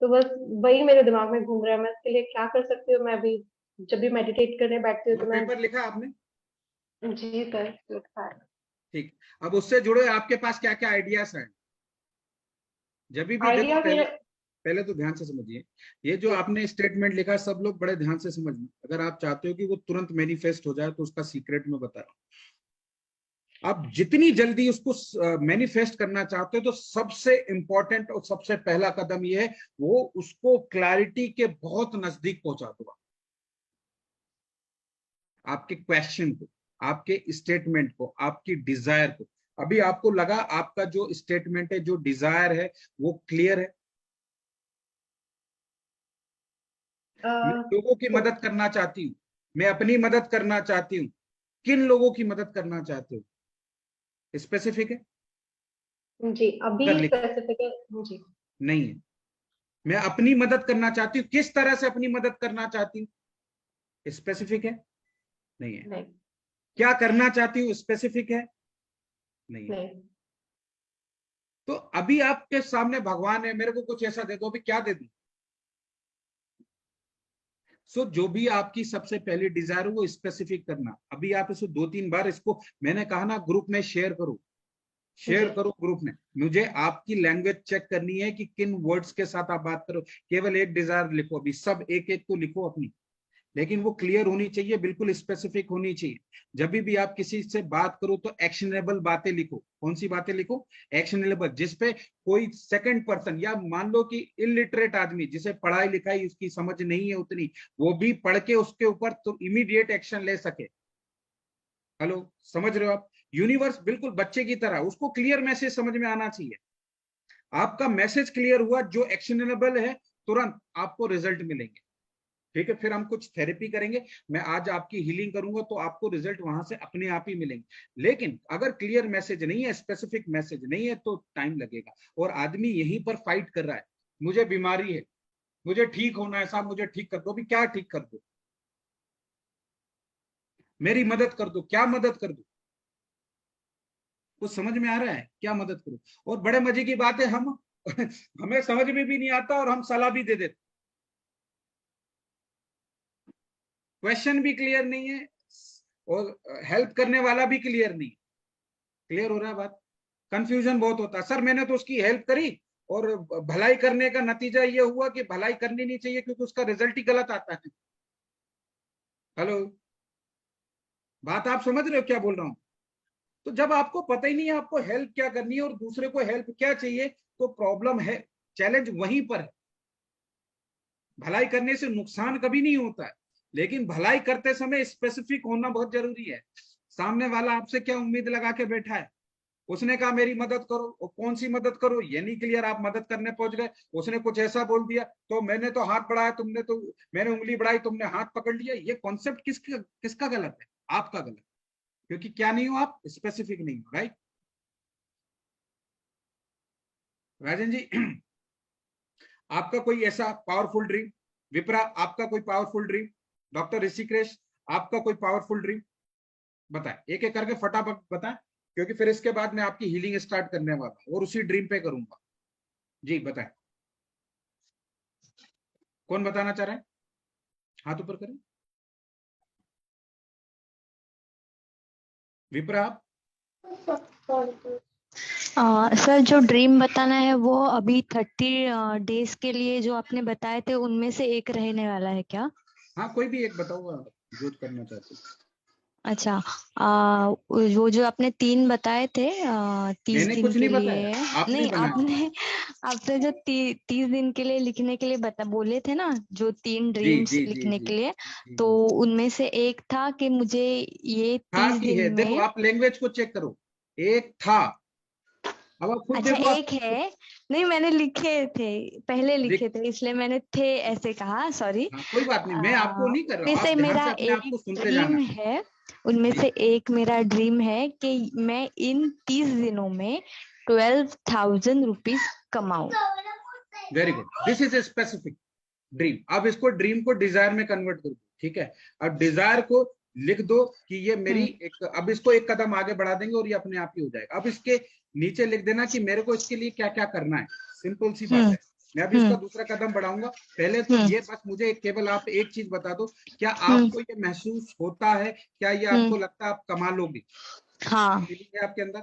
तो बस वही मेरे दिमाग में घूम रहा है, मैं इसके लिए क्या कर सकती हूँ। मैं अभी जब भी मेडिटेट करने बैठती हूँ वो तो मैं, पेपर लिखा आपने? जी सर, लिखा है। ठीक, अब उससे जुड़े आपके पास क्या क्या आइडियाज हैं? जब भी देखो, आइडिया पहले मेरे, पहले तो ध्यान से समझिए। ये जो आपने स्टेटमेंट लिखा, सब लोग बड़े ध्यान से समझना। अगर आप चाहते हो कि वो तुरंत मैनिफेस्ट हो जाए तो उसका सीक्रेट मैं बता रहा हूँ। आप जितनी जल्दी उसको मैनिफेस्ट करना चाहते हो तो सबसे इंपॉर्टेंट और सबसे पहला कदम ये है, वो उसको क्लैरिटी के बहुत नजदीक पहुंचा दो। आपके क्वेश्चन को, आपके स्टेटमेंट को, आपकी डिजायर को। अभी आपको लगा आपका जो स्टेटमेंट है, जो डिजायर है, वो क्लियर है? मैं लोगों की तो मदद करना चाहती हूँ, मैं अपनी मदद करना चाहती हूँ। किन लोगों की मदद करना चाहते हो, स्पेसिफिक है? जी अभी अगर लिख स्पेसिफिक है। जी नहीं है, मैं अपनी मदद करना चाहती हूँ, किस तरह से अपनी मदद करना चाहती हूँ, स्पेसिफिक है? नहीं है। नहीं क्या करना चाहती हूँ स्पेसिफिक है? नहीं है। नहीं तो अभी आपके सामने भगवान है, मेरे को कुछ ऐसा दे दो, अभी क्या दे दूं? सो जो भी आपकी सबसे पहली डिजायर हो वो स्पेसिफिक करना। अभी आप इसको 2-3 बार इसको, मैंने कहा ना ग्रुप में शेयर करो, शेयर जी। करो ग्रुप में। मुझे आपकी लैंग्वेज चेक करनी है कि किन वर्ड्स के साथ आप बात करो। केवल एक डिजायर लिखो, अभी सब एक एक को लिखो अपनी, लेकिन वो क्लियर होनी चाहिए, बिल्कुल स्पेसिफिक होनी चाहिए। जब भी आप किसी से बात करो तो एक्शनेबल बातें लिखो। कौन सी बातें लिखो? एक्शनेबल, जिसपे कोई सेकंड पर्सन, या मान लो कि इलिटरेट आदमी जिसे पढ़ाई लिखाई उसकी समझ नहीं है उतनी, वो भी पढ़ के उसके ऊपर तो इमीडिएट एक्शन ले सके। हेलो, समझ रहे हो आप? यूनिवर्स बिल्कुल बच्चे की तरह, उसको क्लियर मैसेज समझ में आना चाहिए। आपका मैसेज क्लियर हुआ, जो एक्शनेबल है, तुरंत आपको रिजल्ट मिलेंगे। ठीक है, फिर हम कुछ थेरेपी करेंगे, मैं आज आपकी हीलिंग करूंगा, तो आपको रिजल्ट वहां से अपने आप ही मिलेंगे। लेकिन अगर क्लियर मैसेज नहीं है, स्पेसिफिक मैसेज नहीं है, तो टाइम लगेगा। और आदमी यहीं पर फाइट कर रहा है, मुझे बीमारी है, मुझे ठीक होना है, साहब मुझे ठीक कर दो। अभी क्या ठीक कर दो? मेरी मदद कर दो। क्या मदद कर दो? कुछ समझ में आ रहा है? क्या मदद करो? और बड़े मजे की बात है, हम हमें समझ में भी नहीं आता और हम सलाह भी दे देते। क्वेश्चन भी क्लियर नहीं है और हेल्प करने वाला भी क्लियर नहीं है। क्लियर हो रहा है बात? कंफ्यूजन बहुत होता है। सर मैंने तो उसकी हेल्प करी और भलाई करने का नतीजा ये हुआ कि भलाई करनी नहीं चाहिए क्योंकि उसका रिजल्ट ही गलत आता है। हेलो, बात आप समझ रहे हो क्या बोल रहा हूं? तो जब आपको पता ही नहीं है आपको हेल्प क्या करनी है और दूसरे को हेल्प क्या चाहिए, तो प्रॉब्लम है, चैलेंज वहीं पर है। भलाई करने से नुकसान कभी नहीं होता है, लेकिन भलाई करते समय स्पेसिफिक होना बहुत जरूरी है। सामने वाला आपसे क्या उम्मीद लगा के बैठा है? उसने कहा मेरी मदद करो, और कौन सी मदद करो ये नहीं क्लियर, आप मदद करने पहुंच गए, उसने कुछ ऐसा बोल दिया तो मैंने तो हाथ बढ़ाया, तुमने तो, मैंने उंगली बढ़ाई तुमने हाथ पकड़ लिया। ये कॉन्सेप्ट किसका गलत है? आपका गलत, क्योंकि क्या नहीं हो आप? स्पेसिफिक नहीं हो। राइट राजन जी? आपका कोई ऐसा पावरफुल ड्रीम? विप्रा, आपका कोई पावरफुल ड्रीम? डॉक्टर ऋषिकेश, आपका कोई पावरफुल ड्रीम? बताए, एक एक करके फटाफट बताएं, क्योंकि फिर इसके बाद मैं आपकी हीलिंग स्टार्ट करने वाला हूं और उसी ड्रीम पे करूंगा। जी बताएं, कौन बताना चाह रहे हैं? हाथ ऊपर करें। विप्रा आप? सर जो ड्रीम बताना है वो अभी 30 डेज के लिए जो आपने बताए थे उनमें से एक रहने वाला है क्या? हाँ कोई भी एक बताओ आप जो करना चाहते हो। अच्छा, वो जो आपने 3 बताए थे 30 मैंने दिन कुछ के नहीं लिए। बताया, आपने नहीं, बनाया। आपने जो 30 दिन के लिए लिखने के लिए बोले थे ना, जो 3 जी ड्रीम्स जी जी लिखने जी के लिए, जी तो जी। उनमें से एक था कि मुझे ये था 30 कि दिन है, देखो में। आप लैंग्वेज को चेक करो। एक था, अब आप खुद अच्छा, देखो आप। एक है। नहीं, मैंने लिखे थे, पहले लिखे देख, थे, इसलिए मैंने थे ऐसे कहा, सॉरी। हाँ कोई बात नहीं, मैं आपको नहीं कर रहा उनमें हूँ, आप से ध्यान मेरा से अपने आप एक को सुनते ड्रीम जाना। है, उनमें जी, से एक मेरा ड्रीम है कि मैं इन 30 दिनों में 12,000 rupees Kumaon. Very good, this is a specific dream. अब इसको ड्रीम को डिजायर में कन्वर्ट कर दो। ठीक है, अब डिजायर को लिख दो कि ये मेरी एक, अब इसको एक कदम आगे बढ़ा देंगे और ये अपने आप ही हो जाएगा। अब इसके नीचे लिख देना कि मेरे को इसके लिए क्या क्या करना है। सिंपल सी बात हम्म है। मैं अभी इसका हम्म दूसरा कदम बढ़ाऊंगा। पहले तो हम्म ये बस मुझे केवल आप एक चीज बता दो, क्या हम्म आपको ये महसूस होता है, क्या ये हम्म आपको लगता है आप कमा लोगे? हाँ फीलिंग है आपके अंदर?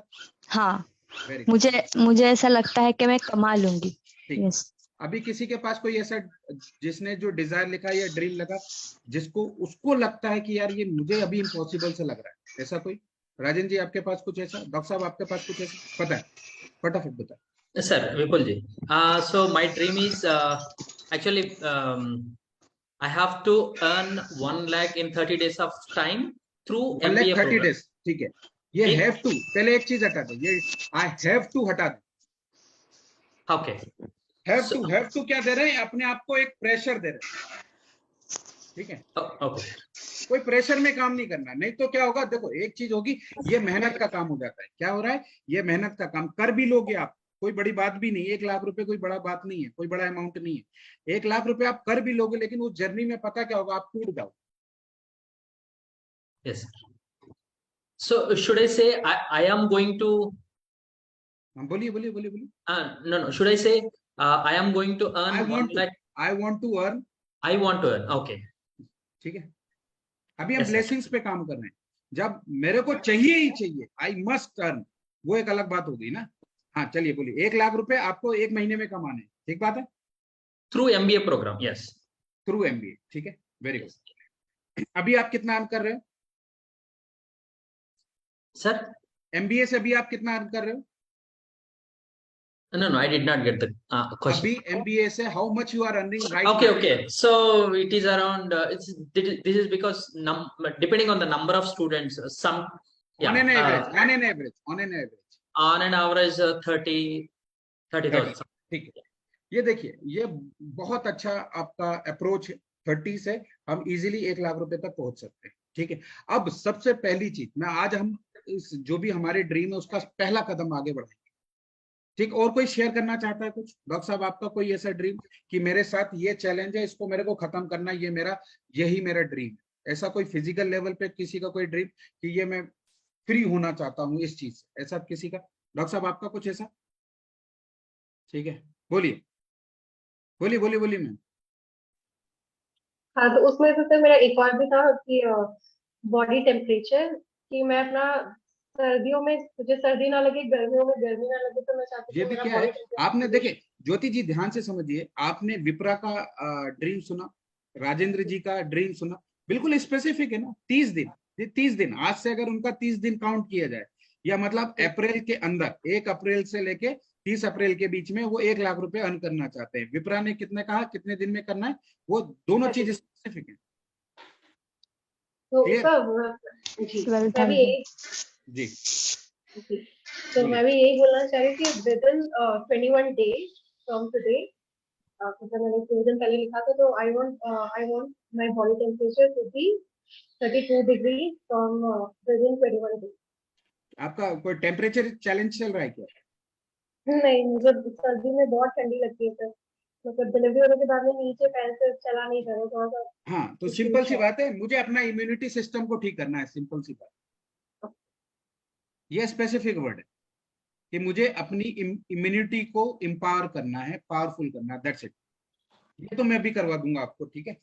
हाँ, वेरी गुड। मुझे मुझे ऐसा लगता है कि मैं कमा लूंगी। ठीक। यस। अभी किसी के पास कोई ऐसा, जिसने जो डिजायर लिखा या ड्रीम लगा, जिसको उसको लगता है कि यार ये मुझे अभी इम्पॉसिबल से लग रहा है, ऐसा कोई? राजन जी आपके पास कुछ ऐसा? डॉक्टर साहब आपके पास कुछ ऐसा? पता है, फटाफट बताए। Sir, Vipul ji. So my dream is actually I have to earn 1 lakh in 30 days of time through 1 lakh MBA 30 program. Days ठीक है। ये If हैव टू, पहले एक चीज हटा दो, ये आई हैव टू हटा दो। okay, so हैव टू क्या दे रहे हैं? अपने आप को एक प्रेशर दे रहे हैं। ठीक है, okay, कोई प्रेशर में काम नहीं करना, नहीं तो क्या होगा, देखो एक चीज होगी, ये मेहनत का काम हो जाता है। क्या हो रहा है? ये मेहनत का काम कर भी लोगे आप, कोई बड़ी बात भी नहीं। 1 लाख रुपए कोई बड़ा बात नहीं है, कोई बड़ा अमाउंट नहीं है। 1 लाख रुपए आप कर भी लोगे, लेकिन उस जर्नी में पता क्या होगा, आप टूट जाओ। Yes. So should I say I am going to? बोलिए बोलिए बोलिए बोलिए। No. Should I say I am going to earn I 1 want to, lakh? I want to earn। I want to earn. Okay. ठीक है, अभी हम Yes, sir. ब्लेसिंग्स पे काम कर रहे हैं। जब मेरे को चाहिए ही चाहिए, आई मस्ट अर्न, वो एक अलग बात हो गई ना। हाँ चलिए बोलिए, 1 लाख रुपए आपको 1 महीने में कमाने हैं, ठीक बात है, Through MBA program. Yes. Through MBA, ठीक है, वेरी गुड। अभी आप कितना अर्न कर रहे हो Sir? एमबीए से? अभी आप कितना अर्न कर रहे हो No, I did not get the question. अभी एमबीए से? How much you are earning right? Okay. So it is around. This is because depending on the number of students, some on an average, yeah, on an average 30,000. ठीक है। ये देखिए, ये बहुत अच्छा आपका अप्रोच है। 30 से हम इजीली 1 लाख रुपए तक पहुंच सकते हैं, ठीक है। अब सबसे पहली चीज मैं आज हम इस जो भी हमारे ड्रीम है उसका पहला कदम आगे बढ़ाएंगे, ठीक। और कोई शेयर करना चाहता है कुछ? डॉक्टर साहब, आपका कोई ऐसा ड्रीम कि मेरे साथ ये चैलेंज है, इसको मेरे को खत्म करना, यही मेरा ड्रीम है? ऐसा कोई फिजिकल लेवल पे किसी का कोई ड्रीम कि ये मैं फ्री होना चाहता हूँ इस चीज से, ऐसा किसी का? डॉक्टर साहब आपका कुछ ऐसा? ठीक है, बोलिए बोलिए बोलिए बोलिए मैम। हाँ, तो उसमें से सर मेरा एक और भी था कि बॉडी टेम्परेचर, कि मैं अपना सर्दियों में मुझे सर्दी ना लगे, गर्मियों में गर्मी ना लगे, तो मैं चाहती ये हूँ भी मेरा क्या बॉडी है, आपने देखे ज्योति जी, ध्यान से समझिए, आपने विप्रा का ड्रीम सुना, राजेंद्र जी का ड्रीम सुना, बिल्कुल स्पेसिफिक है ना। 30 दिन, ये 30 दिन आज से अगर उनका 30 दिन काउंट किया जाए, या मतलब अप्रैल के अंदर 1 अप्रैल से लेके 30 अप्रैल के बीच में वो 1 लाख रुपए अर्न करना चाहते हैं। विप्रा ने कितने कहा, कितने दिन में करना है? वो दोनों चीज स्पेसिफिक है। तो Clear? सर जी, मैं भी यही जी तो मैं भी यही बोलना चाह रही थी कि विदिन 21 डेज फ्रॉम टुडे, मतलब मैंने 2 दिन पहले लिखा था, तो I want my body temperature to be 32 degree from within 21 days. आपका कोई टेम्परेचर चैलेंज चल रहा है क्या? नहीं, मुझे सर्दी में बहुत ठंडी लगती है सर, मतलब डिलीवरी होने के बाद में नीचे पैर से चला नहीं जा रहा, थोड़ा सा। हाँ, तो सिंपल सी बात है, मुझे अपना इम्यूनिटी सिस्टम को ठीक करना है, सिंपल सी बात। ये स्पेसिफिक वर्ड है कि मुझे अपनी इम्यूनिटी को एम्पावर करना है, पावरफुल करना है, दैट्स इट। ये तो मैं भी करवा दूंगा आपको, ठीक है।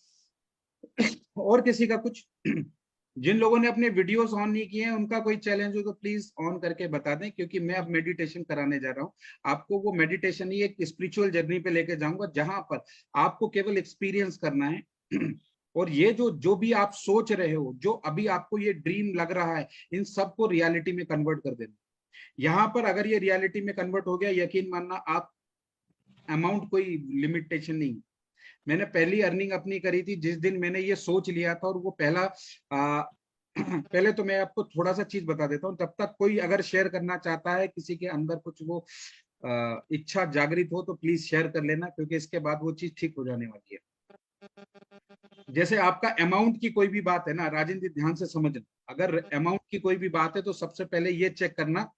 और किसी का कुछ? जिन लोगों ने अपने वीडियोस ऑन नहीं किए हैं, उनका कोई चैलेंज हो तो प्लीज ऑन करके बता दें, क्योंकि मैं अब मेडिटेशन कराने जा रहा हूँ आपको। वो मेडिटेशन ही एक स्पिरिचुअल जर्नी पे लेके जाऊंगा, जहां पर आपको केवल एक्सपीरियंस करना है। और ये जो भी आप सोच रहे हो, जो अभी आपको ये ड्रीम लग रहा है, इन सबको रियलिटी में कन्वर्ट कर देना। यहाँ पर अगर ये रियलिटी में कन्वर्ट हो गया, यकीन मानना आप, अमाउंट कोई लिमिटेशन नहीं। मैंने पहली अर्निंग अपनी करी थी जिस दिन मैंने ये सोच लिया था, और वो पहले तो मैं आपको थोड़ा सा चीज बता देता हूँ, तब तक कोई अगर शेयर करना चाहता है, किसी के अंदर कुछ वो इच्छा जागृत हो, तो प्लीज शेयर कर लेना, क्योंकि इसके बाद वो चीज ठीक हो जाने वाली है। जैसे आपका अमाउंट की कोई भी बात है ना राजेंद्र, ध्यान से समझना, अगर अमाउंट की कोई भी बात है तो सबसे पहले ये चेक करना,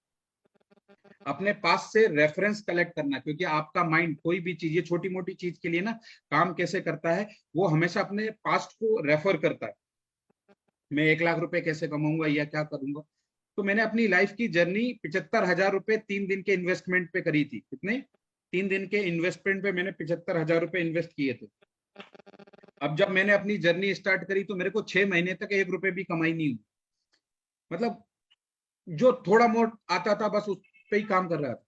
अपने पास से रेफरेंस कलेक्ट करना, क्योंकि आपका माइंड कोई भी चीज, ये छोटी मोटी चीज के लिए ना काम कैसे करता है, वो हमेशा अपने पास्ट को रेफर करता है। मैं 1 लाख रुपए कैसे कमाऊंगा या क्या करूंगा? तो मैंने अपनी लाइफ की जर्नी 75,000 रुपए 3 दिन के इन्वेस्टमेंट पे करी थी। कितने? 3 दिन के इन्वेस्टमेंट पे मैंने 75,000 रुपए इन्वेस्ट किए थे। अब जब मैंने अपनी जर्नी स्टार्ट करी तो मेरे को 6 महीने तक 1 रुपए भी कमाई नहीं हुई। मतलब जो थोड़ा मोट आता था बस उस पे ही काम कर रहा था।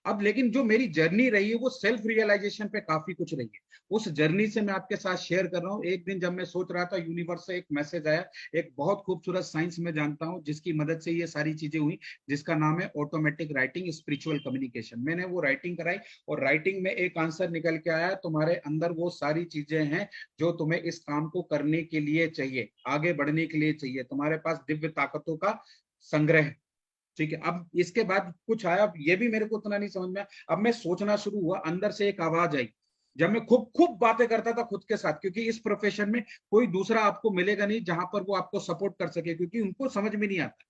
अब लेकिन जो मेरी जर्नी रही है वो सेल्फ रियलाइजेशन पे काफी कुछ रही है। उस जर्नी से मैं आपके साथ शेयर कर रहा हूँ। एक दिन जब मैं सोच रहा था, यूनिवर्स से एक मैसेज आया, एक बहुत खूबसूरत साइंस में जानता हूँ जिसकी मदद से ये सारी चीजें हुई, जिसका नाम है ऑटोमेटिक राइटिंग स्पिरिचुअल कम्युनिकेशन। मैंने वो राइटिंग कराई और राइटिंग में एक आंसर निकल के आया, तुम्हारे अंदर वो सारी चीजें हैं जो तुम्हें इस काम को करने के लिए चाहिए, आगे बढ़ने के लिए चाहिए। तुम्हारे पास दिव्य ताकतों का संग्रह, ठीक है। अब इसके बाद कुछ आया, ये भी मेरे को उतना नहीं समझ में आया। अब मैं सोचना शुरू हुआ, अंदर से एक आवाज आई, जब मैं खूब बातें करता था खुद के साथ, क्योंकि इस प्रोफेशन में कोई दूसरा आपको मिलेगा नहीं जहां पर वो आपको सपोर्ट कर सके, क्योंकि उनको समझ में नहीं आता।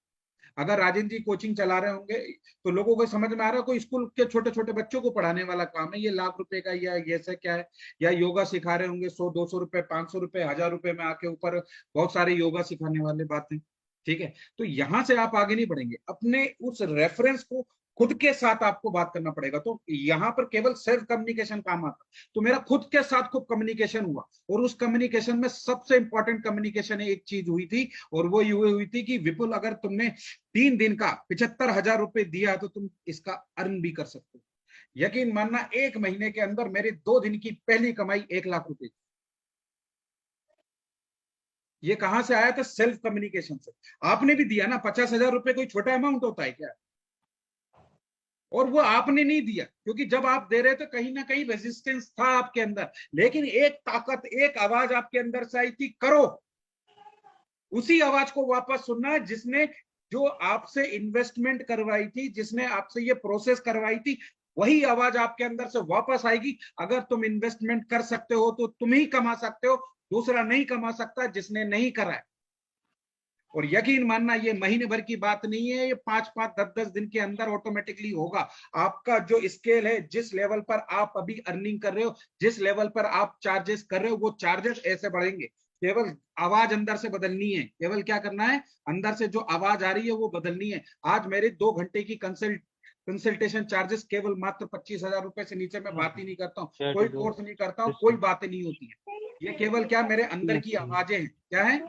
अगर राजेंद्र जी कोचिंग चला रहे होंगे तो लोगों को समझ में आ रहा है कोई स्कूल के छोटे छोटे बच्चों को पढ़ाने वाला काम है, ये लाख रुपए का या ये ऐसा क्या है, या योगा सिखा रहे होंगे 100-200 रुपए, 500 रुपए, 1000 रुपए में आके ऊपर बहुत सारे योगा सिखाने वाले बातें। ठीक है, तो यहां से आप आगे नहीं बढ़ेंगे, अपने उस रेफरेंस को खुद के साथ आपको बात करना पड़ेगा। तो यहां पर केवल सेल्फ कम्युनिकेशन काम आता। तो मेरा खुद के साथ खूब कम्युनिकेशन हुआ, और उस कम्युनिकेशन में सबसे इंपॉर्टेंट कम्युनिकेशन एक चीज हुई थी, और वो ये हुई थी कि विपुल, अगर तुमने 3 दिन का 75,000 रुपए दिया तो तुम इसका अर्न भी कर सकते हो। यकीन मानना, 1 महीने के अंदर मेरे 2 दिन की पहली कमाई 1 लाख रुपए। ये कहां से आया था? सेल्फ कम्युनिकेशन से। आपने भी दिया ना, 50,000 रुपए कोई छोटा अमाउंट होता है क्या? और वो आपने नहीं दिया, क्योंकि जब आप दे रहे थे कहीं ना कहीं रेजिस्टेंस था आपके अंदर, लेकिन एक ताकत, एक आवाज आपके अंदर से आई थी, करो। उसी आवाज को वापस सुनना है जिसने, जो आपसे इन्वेस्टमेंट करवाई थी, जिसने आपसे ये प्रोसेस करवाई थी, वही आवाज आपके अंदर से वापस आएगी। अगर तुम इन्वेस्टमेंट कर सकते हो तो तुम ही कमा सकते हो, दूसरा नहीं कमा सकता जिसने नहीं करा है। और यकीन मानना, ये महीने भर की बात नहीं है, ये 5-5, 10-10 दिन के अंदर ऑटोमेटिकली होगा। आपका जो स्केल है, जिस लेवल पर आप अभी अर्निंग कर रहे हो, जिस लेवल पर आप चार्जेस कर रहे हो, वो चार्जेस ऐसे बढ़ेंगे। केवल आवाज अंदर से बदलनी है। केवल क्या करना है? अंदर से जो आवाज आ रही है वो बदलनी है। आज मेरे 2 घंटे की कंसल्टेशन चार्जेस केवल मात्र 25,000 रुपए से नीचे मैं बात ही नहीं करता हूँ, कोई कोर्स नहीं करता हूँ, कोई बातें नहीं होती है। ये केवल क्या, मेरे अंदर की आवाजें हैं। क्या है?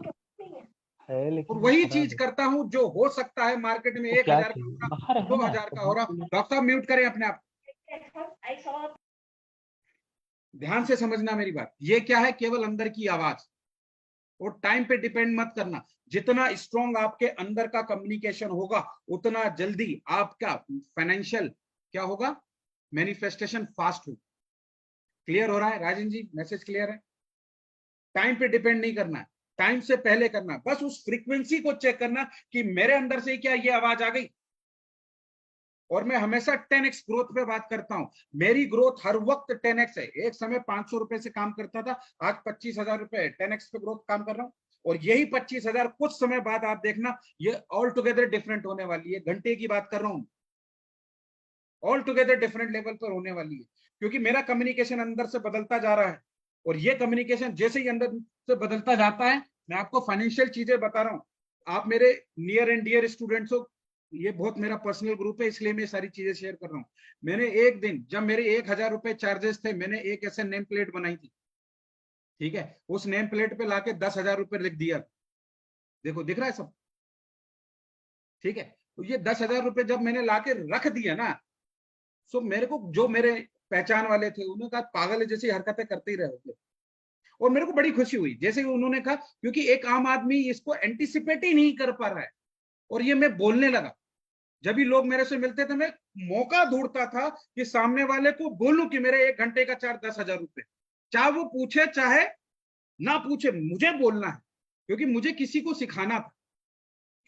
और वही चीज करता हूं जो हो सकता है मार्केट में 1,000 का हो रहा, 2,000 का हो रहा। डॉक्टर साहब म्यूट करें अपने आप। ध्यान से समझना मेरी बात। ये क्या है? केवल अंदर की आवाज। और टाइम पे डिपेंड मत करना। जितना स्ट्रॉन्ग आपके अंदर का कम्युनिकेशन होगा, उतना जल्दी आपका फाइनेंशियल क्या होगा, मैनिफेस्टेशन फास्ट हो। क्लियर हो रहा है राजन जी? मैसेज क्लियर है? टाइम पे डिपेंड नहीं करना है, टाइम से पहले करना। बस उस फ्रीक्वेंसी को चेक करना कि मेरे अंदर से क्या ये आवाज आ गई। और मैं हमेशा 10x ग्रोथ पे बात करता हूं। मेरी ग्रोथ हर वक्त 10x है। एक समय 500 रुपए से काम करता था, आज 25,000 रुपए, 10x पे ग्रोथ काम कर रहा हूं। और यही 25,000 कुछ समय बाद आप देखना, ये ऑल टुगेदर डिफरेंट होने वाली है। घंटे की बात कर रहा हूं, ऑल टुगेदर डिफरेंट लेवल पर होने वाली है, क्योंकि मेरा कम्युनिकेशन अंदर से बदलता जा रहा है। और ये कम्युनिकेशन जैसे ही अंदर से बदलता जाता है, मैं आपको फाइनेंशियल चीजें बता रहा हूं। आप मेरे नियर एंड डियर स्टूडेंट्स हो, ये बहुत मेरा पर्सनल ग्रुप है, इसलिए मैं सारी चीजें शेयर कर रहा हूँ। मैंने एक दिन, जब मेरे 1,000 रुपए चार्जेस थे, मैंने एक ऐसे नेम प्लेट बनाई थी। ठीक है, उस नेम प्लेट पे लाके 10,000 रुपए लिख दिया। देखो दिख रहा है सब? ठीक है, तो ये 10,000 रुपए जब मैंने लाके रख दिया ना, सो मेरे को, जो मेरे पहचान वाले थे, उन्होंने कहा पागल है, जैसी हरकतें करते ही रहोगे। और मेरे को बड़ी खुशी हुई जैसे उन्होंने कहा, क्योंकि एक आम आदमी इसको एंटिसिपेट ही नहीं कर पा रहा है। और ये मैं बोलने लगा। जब भी लोग मेरे से मिलते थे, मैं मौका ढूंढता था कि सामने वाले को बोलूं कि मेरे 1 घंटे का चार्ज 10,000 रुपए। चाहे वो पूछे चाहे ना पूछे, मुझे बोलना है, क्योंकि मुझे किसी को सिखाना था।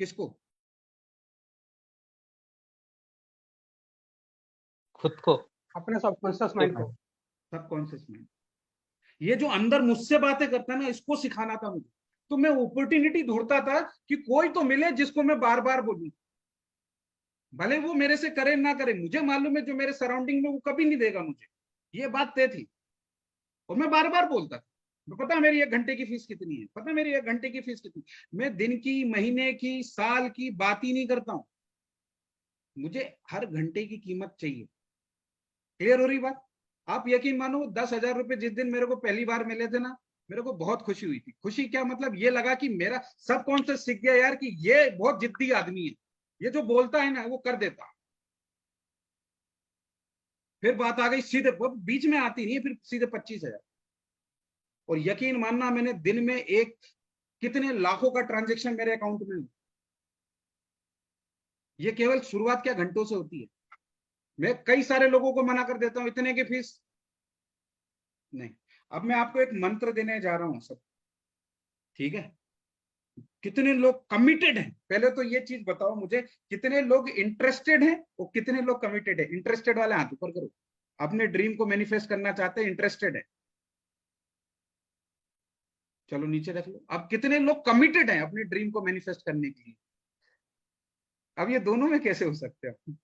किसको? खुद को, अपने सबकॉन्शियस माइंड को। Subconscious mind. ये जो अंदर मुझसे बातें करता है ना, इसको सिखाना था मुझे। तो मैं अपॉर्चुनिटी ढूंढता था कि कोई तो मिले जिसको मैं बार बार बोलूं। भले वो मेरे से करे ना करे, मुझे मालूम है जो मेरे सराउंडिंग में वो कभी नहीं देगा मुझे। ये बात तय थी। और मैं बार बार बोलता था। पता है मेरी 1 घंटे की फीस कितनी है? पता है मेरी 1 घंटे की फीस कितनी? मैं दिन की, महीने की, साल की बात ही नहीं करता हूं। मुझे हर घंटे की कीमत चाहिए। क्लियर हो रही बात? आप यकीन मानो, 10,000 रुपए जिस दिन मेरे को पहली बार मिले थे ना, मेरे को बहुत खुशी हुई थी। खुशी क्या मतलब, ये लगा कि मेरा सबकॉन्शियस सीख गया यार कि ये बहुत जिद्दी आदमी है, ये जो बोलता है ना वो कर देता। फिर बात आ गई सीधे, बीच में आती नहीं है, फिर सीधे 25,000। और यकीन मानना, मैंने दिन में एक कितने लाखों का ट्रांजेक्शन मेरे अकाउंट में। ये केवल शुरुआत क्या घंटों से होती है। मैं कई सारे लोगों को मना कर देता हूं, इतने की फीस नहीं। अब मैं आपको एक मंत्र देने जा रहा हूं सब। ठीक है, कितने लोग कमिटेड हैं? पहले तो ये चीज बताओ मुझे, कितने लोग इंटरेस्टेड हैं और कितने लोग कमिटेड है? इंटरेस्टेड वाले हाथ ऊपर करो। अपने ड्रीम को मैनिफेस्ट करना चाहते हैं, इंटरेस्टेड है? चलो नीचे रख लो। अब कितने लोग कमिटेड हैं अपने ड्रीम को मैनिफेस्ट करने के लिए? अब ये दोनों में कैसे हो सकते हैं?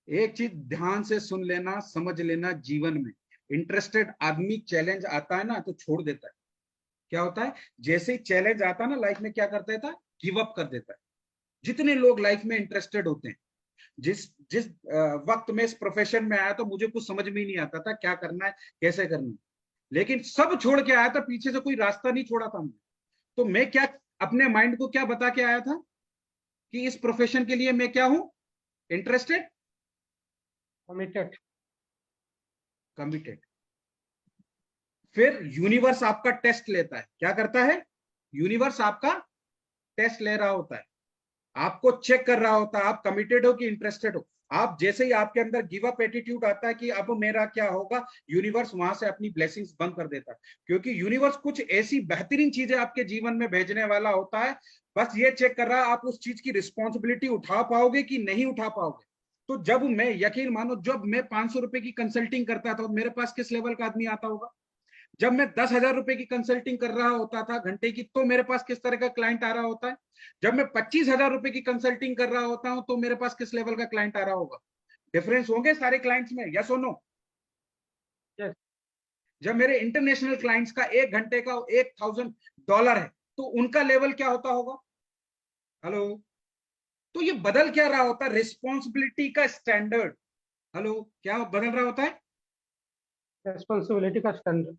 एक चीज ध्यान से सुन लेना, समझ लेना, जीवन में इंटरेस्टेड आदमी चैलेंज आता है ना तो छोड़ देता है। क्या होता है, जैसे ही चैलेंज आता है ना लाइफ में, क्या कर देता है, गिव अप कर देता है। जितने लोग लाइफ में इंटरेस्टेड होते हैं, जिस जिस वक्त में इस प्रोफेशन में आया तो मुझे कुछ समझ में ही नहीं आता था क्या करना है, कैसे करना है, लेकिन सब छोड़ के आया था, पीछे से कोई रास्ता नहीं छोड़ा था मैंने। तो मैं क्या अपने माइंड को क्या बता के आया था कि इस प्रोफेशन के लिए मैं क्या हूं, इंटरेस्टेड, कमिटेड। कमिटेड। फिर यूनिवर्स आपका टेस्ट लेता है, क्या करता है, यूनिवर्स आपका टेस्ट ले रहा होता है, आपको चेक कर रहा होता है आप कमिटेड हो कि इंटरेस्टेड हो। आप जैसे ही आपके अंदर गिव अप एटीट्यूड आता है कि अब मेरा क्या होगा, यूनिवर्स वहां से अपनी ब्लेसिंग्स बंद कर देता है, क्योंकि यूनिवर्स कुछ ऐसी बेहतरीन चीजें आपके जीवन में भेजने वाला होता है, बस ये चेक कर रहा है आप उस चीज की रिस्पॉन्सिबिलिटी उठा पाओगे कि नहीं उठा पाओगे। तो जब मैं, यकीन मानो, जब मैं 500 रुपए की कंसल्टिंग करता था, मेरे पास किस लेवल का आदमी आता होगा। जब मैं 10,000 रुपए की कंसल्टिंग कर रहा होता था घंटे की, तो मेरे पास किस तरह का क्लाइंट आ रहा होता है। जब मैं 25,000 रुपए की कंसल्टिंग कर रहा होता हूं तो मेरे पास किस लेवल का क्लाइंट आ रहा होगा। डिफरेंस होंगे सारे क्लाइंट्स में, यस और नो। जब मेरे इंटरनेशनल क्लाइंट्स का 1 घंटे का $1,000 है, तो उनका लेवल क्या होता होगा। हेलो, तो ये बदल क्या रहा होता है, रिस्पॉन्सिबिलिटी का स्टैंडर्ड। हेलो, क्या बदल रहा होता है, रेस्पॉन्सिबिलिटी का स्टैंडर्ड।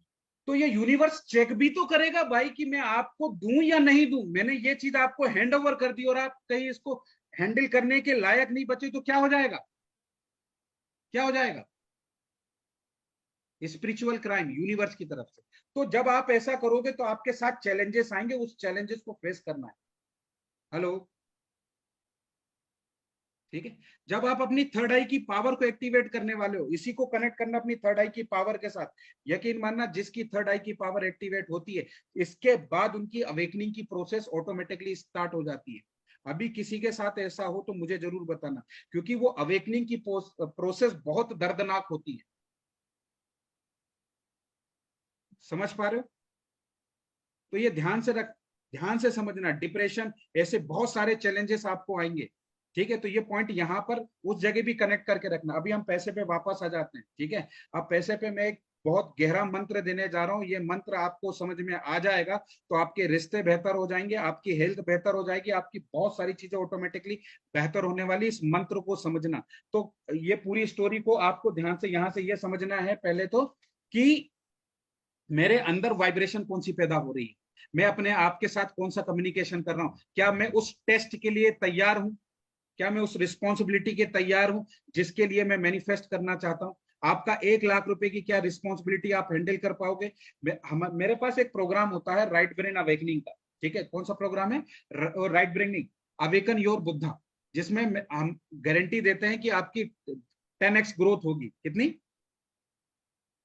तो ये यूनिवर्स चेक भी तो करेगा भाई कि मैं आपको दूं या नहीं दूं। मैंने ये चीज आपको हैंड ओवर कर दी और आप कहीं इसको हैंडल करने के लायक नहीं बचे तो क्या हो जाएगा, क्या हो जाएगा, स्पिरिचुअल क्राइम यूनिवर्स की तरफ से। तो जब आप ऐसा करोगे तो आपके साथ चैलेंजेस आएंगे, उस चैलेंजेस को फेस करना है। हेलो, ठीक है। जब आप अपनी थर्ड आई की पावर को एक्टिवेट करने वाले हो, इसी को कनेक्ट करना अपनी थर्ड आई की पावर के साथ, यकीन मानना जिसकी थर्ड आई की पावर एक्टिवेट होती है, इसके बाद उनकी अवेकनिंग की प्रोसेस ऑटोमेटिकली स्टार्ट हो जाती है। अभी किसी के साथ ऐसा हो तो मुझे जरूर बताना, क्योंकि वो अवेकनिंग की प्रोसेस बहुत दर्दनाक होती है। समझ पा रहे हो, तो ये ध्यान से समझना। डिप्रेशन, ऐसे बहुत सारे चैलेंजेस आपको आएंगे, ठीक है। तो ये पॉइंट यहाँ पर उस जगह भी कनेक्ट करके रखना। अभी हम पैसे पे वापस आ जाते हैं, ठीक है। अब पैसे पे मैं एक बहुत गहरा मंत्र देने जा रहा हूँ, ये मंत्र आपको समझ में आ जाएगा तो आपके रिश्ते बेहतर हो जाएंगे, आपकी हेल्थ बेहतर हो जाएगी, आपकी बहुत सारी चीजें ऑटोमेटिकली बेहतर होने वाली। इस मंत्र को समझना, तो ये पूरी स्टोरी को आपको ध्यान से यहाँ से ये समझना है पहले तो, कि मेरे अंदर वाइब्रेशन कौन सी पैदा हो रही है, मैं अपने आप के साथ कौन सा कम्युनिकेशन कर रहा हूँ, क्या मैं उस टेस्ट के लिए तैयार हूं, क्या मैं उस रिस्पॉन्सिबिलिटी के तैयार हूं जिसके लिए मैं मैनिफेस्ट करना चाहता हूं। आपका 1,00,000 रुपए की क्या रिस्पॉन्सिबिलिटी आप हैंडल कर पाओगे। मेरे पास एक प्रोग्राम होता है राइट ब्रेन अवेकनिंग का, ठीक है। कौन सा प्रोग्राम है, राइट ब्रेनिंग अवेकन योर बुद्धा, जिसमें हम गारंटी देते हैं कि आपकी 10x ग्रोथ होगी।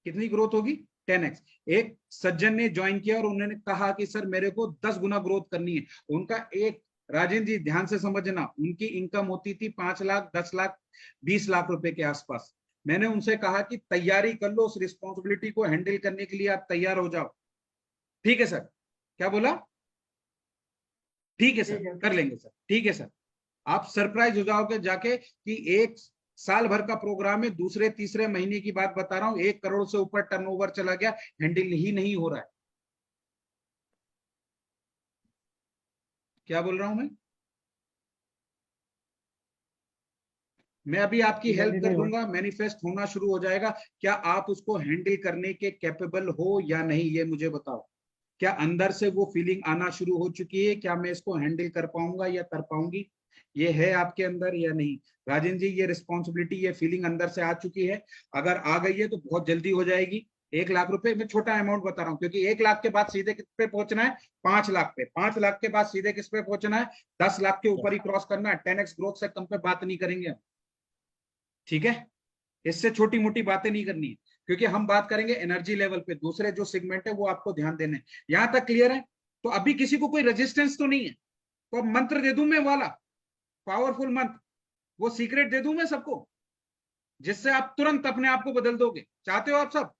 कितनी ग्रोथ होगी, 10x। एक सज्जन ने ज्वाइन किया और उन्होंने कहा कि सर मेरे को 10 गुना ग्रोथ करनी है। उनका एक, राजेंद्र जी ध्यान से समझना, उनकी इनकम होती थी 5 लाख, 10 लाख, 20 लाख रुपए के आसपास। मैंने उनसे कहा कि तैयारी कर लो, उस रिस्पॉन्सिबिलिटी को हैंडल करने के लिए आप तैयार हो जाओ। ठीक है सर, क्या बोला, ठीक है सर, कर लेंगे सर, ठीक है सर। आप सरप्राइज हो जाओगे जाके कि 1 साल भर का प्रोग्राम है, दूसरे तीसरे महीने की बात बता रहा हूं, 1 करोड़ से ऊपर टर्नओवर चला गया, हैंडल ही नहीं हो रहा है। क्या बोल रहा हूं मैं अभी आपकी हेल्प कर दूंगा, मैनिफेस्ट होना शुरू हो जाएगा। क्या आप उसको हैंडल करने के कैपेबल हो या नहीं, ये मुझे बताओ। क्या अंदर से वो फीलिंग आना शुरू हो चुकी है, क्या मैं इसको हैंडल कर पाऊंगा या कर पाऊंगी, ये है आपके अंदर या नहीं। राजेंद्र जी, ये रिस्पॉन्सिबिलिटी, ये फीलिंग अंदर से आ चुकी है। अगर आ गई है तो बहुत जल्दी हो जाएगी। 1,00,000 रुपए में छोटा अमाउंट बता रहा हूँ, क्योंकि 1,00,000 के बाद सीधे किस पे पहुंचना है, 5 लाख पे। 5 लाख के बाद सीधे किस पे पहुंचना है, 10 लाख के ऊपर ही क्रॉस करना है। 10x ग्रोथ से कम पे बात नहीं करेंगे, ठीक है। इससे छोटी मोटी बातें नहीं करनी है, क्योंकि हम बात करेंगे एनर्जी लेवल पे। दूसरे जो सेगमेंट है वो आपको ध्यान देने, यहां तक क्लियर है। तो अभी किसी को कोई रेजिस्टेंस तो नहीं है, तो अब मंत्र दे दूं मैं वाला पावरफुल मंत्र, वो सीक्रेट दे दूं मैं सबको, जिससे आप तुरंत अपने आप को बदल दोगे। चाहते हो आप सब,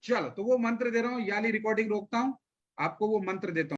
चलो तो वो मंत्र दे रहा हूं, याली रिकॉर्डिंग रोकता हूं, आपको वो मंत्र देता हूं।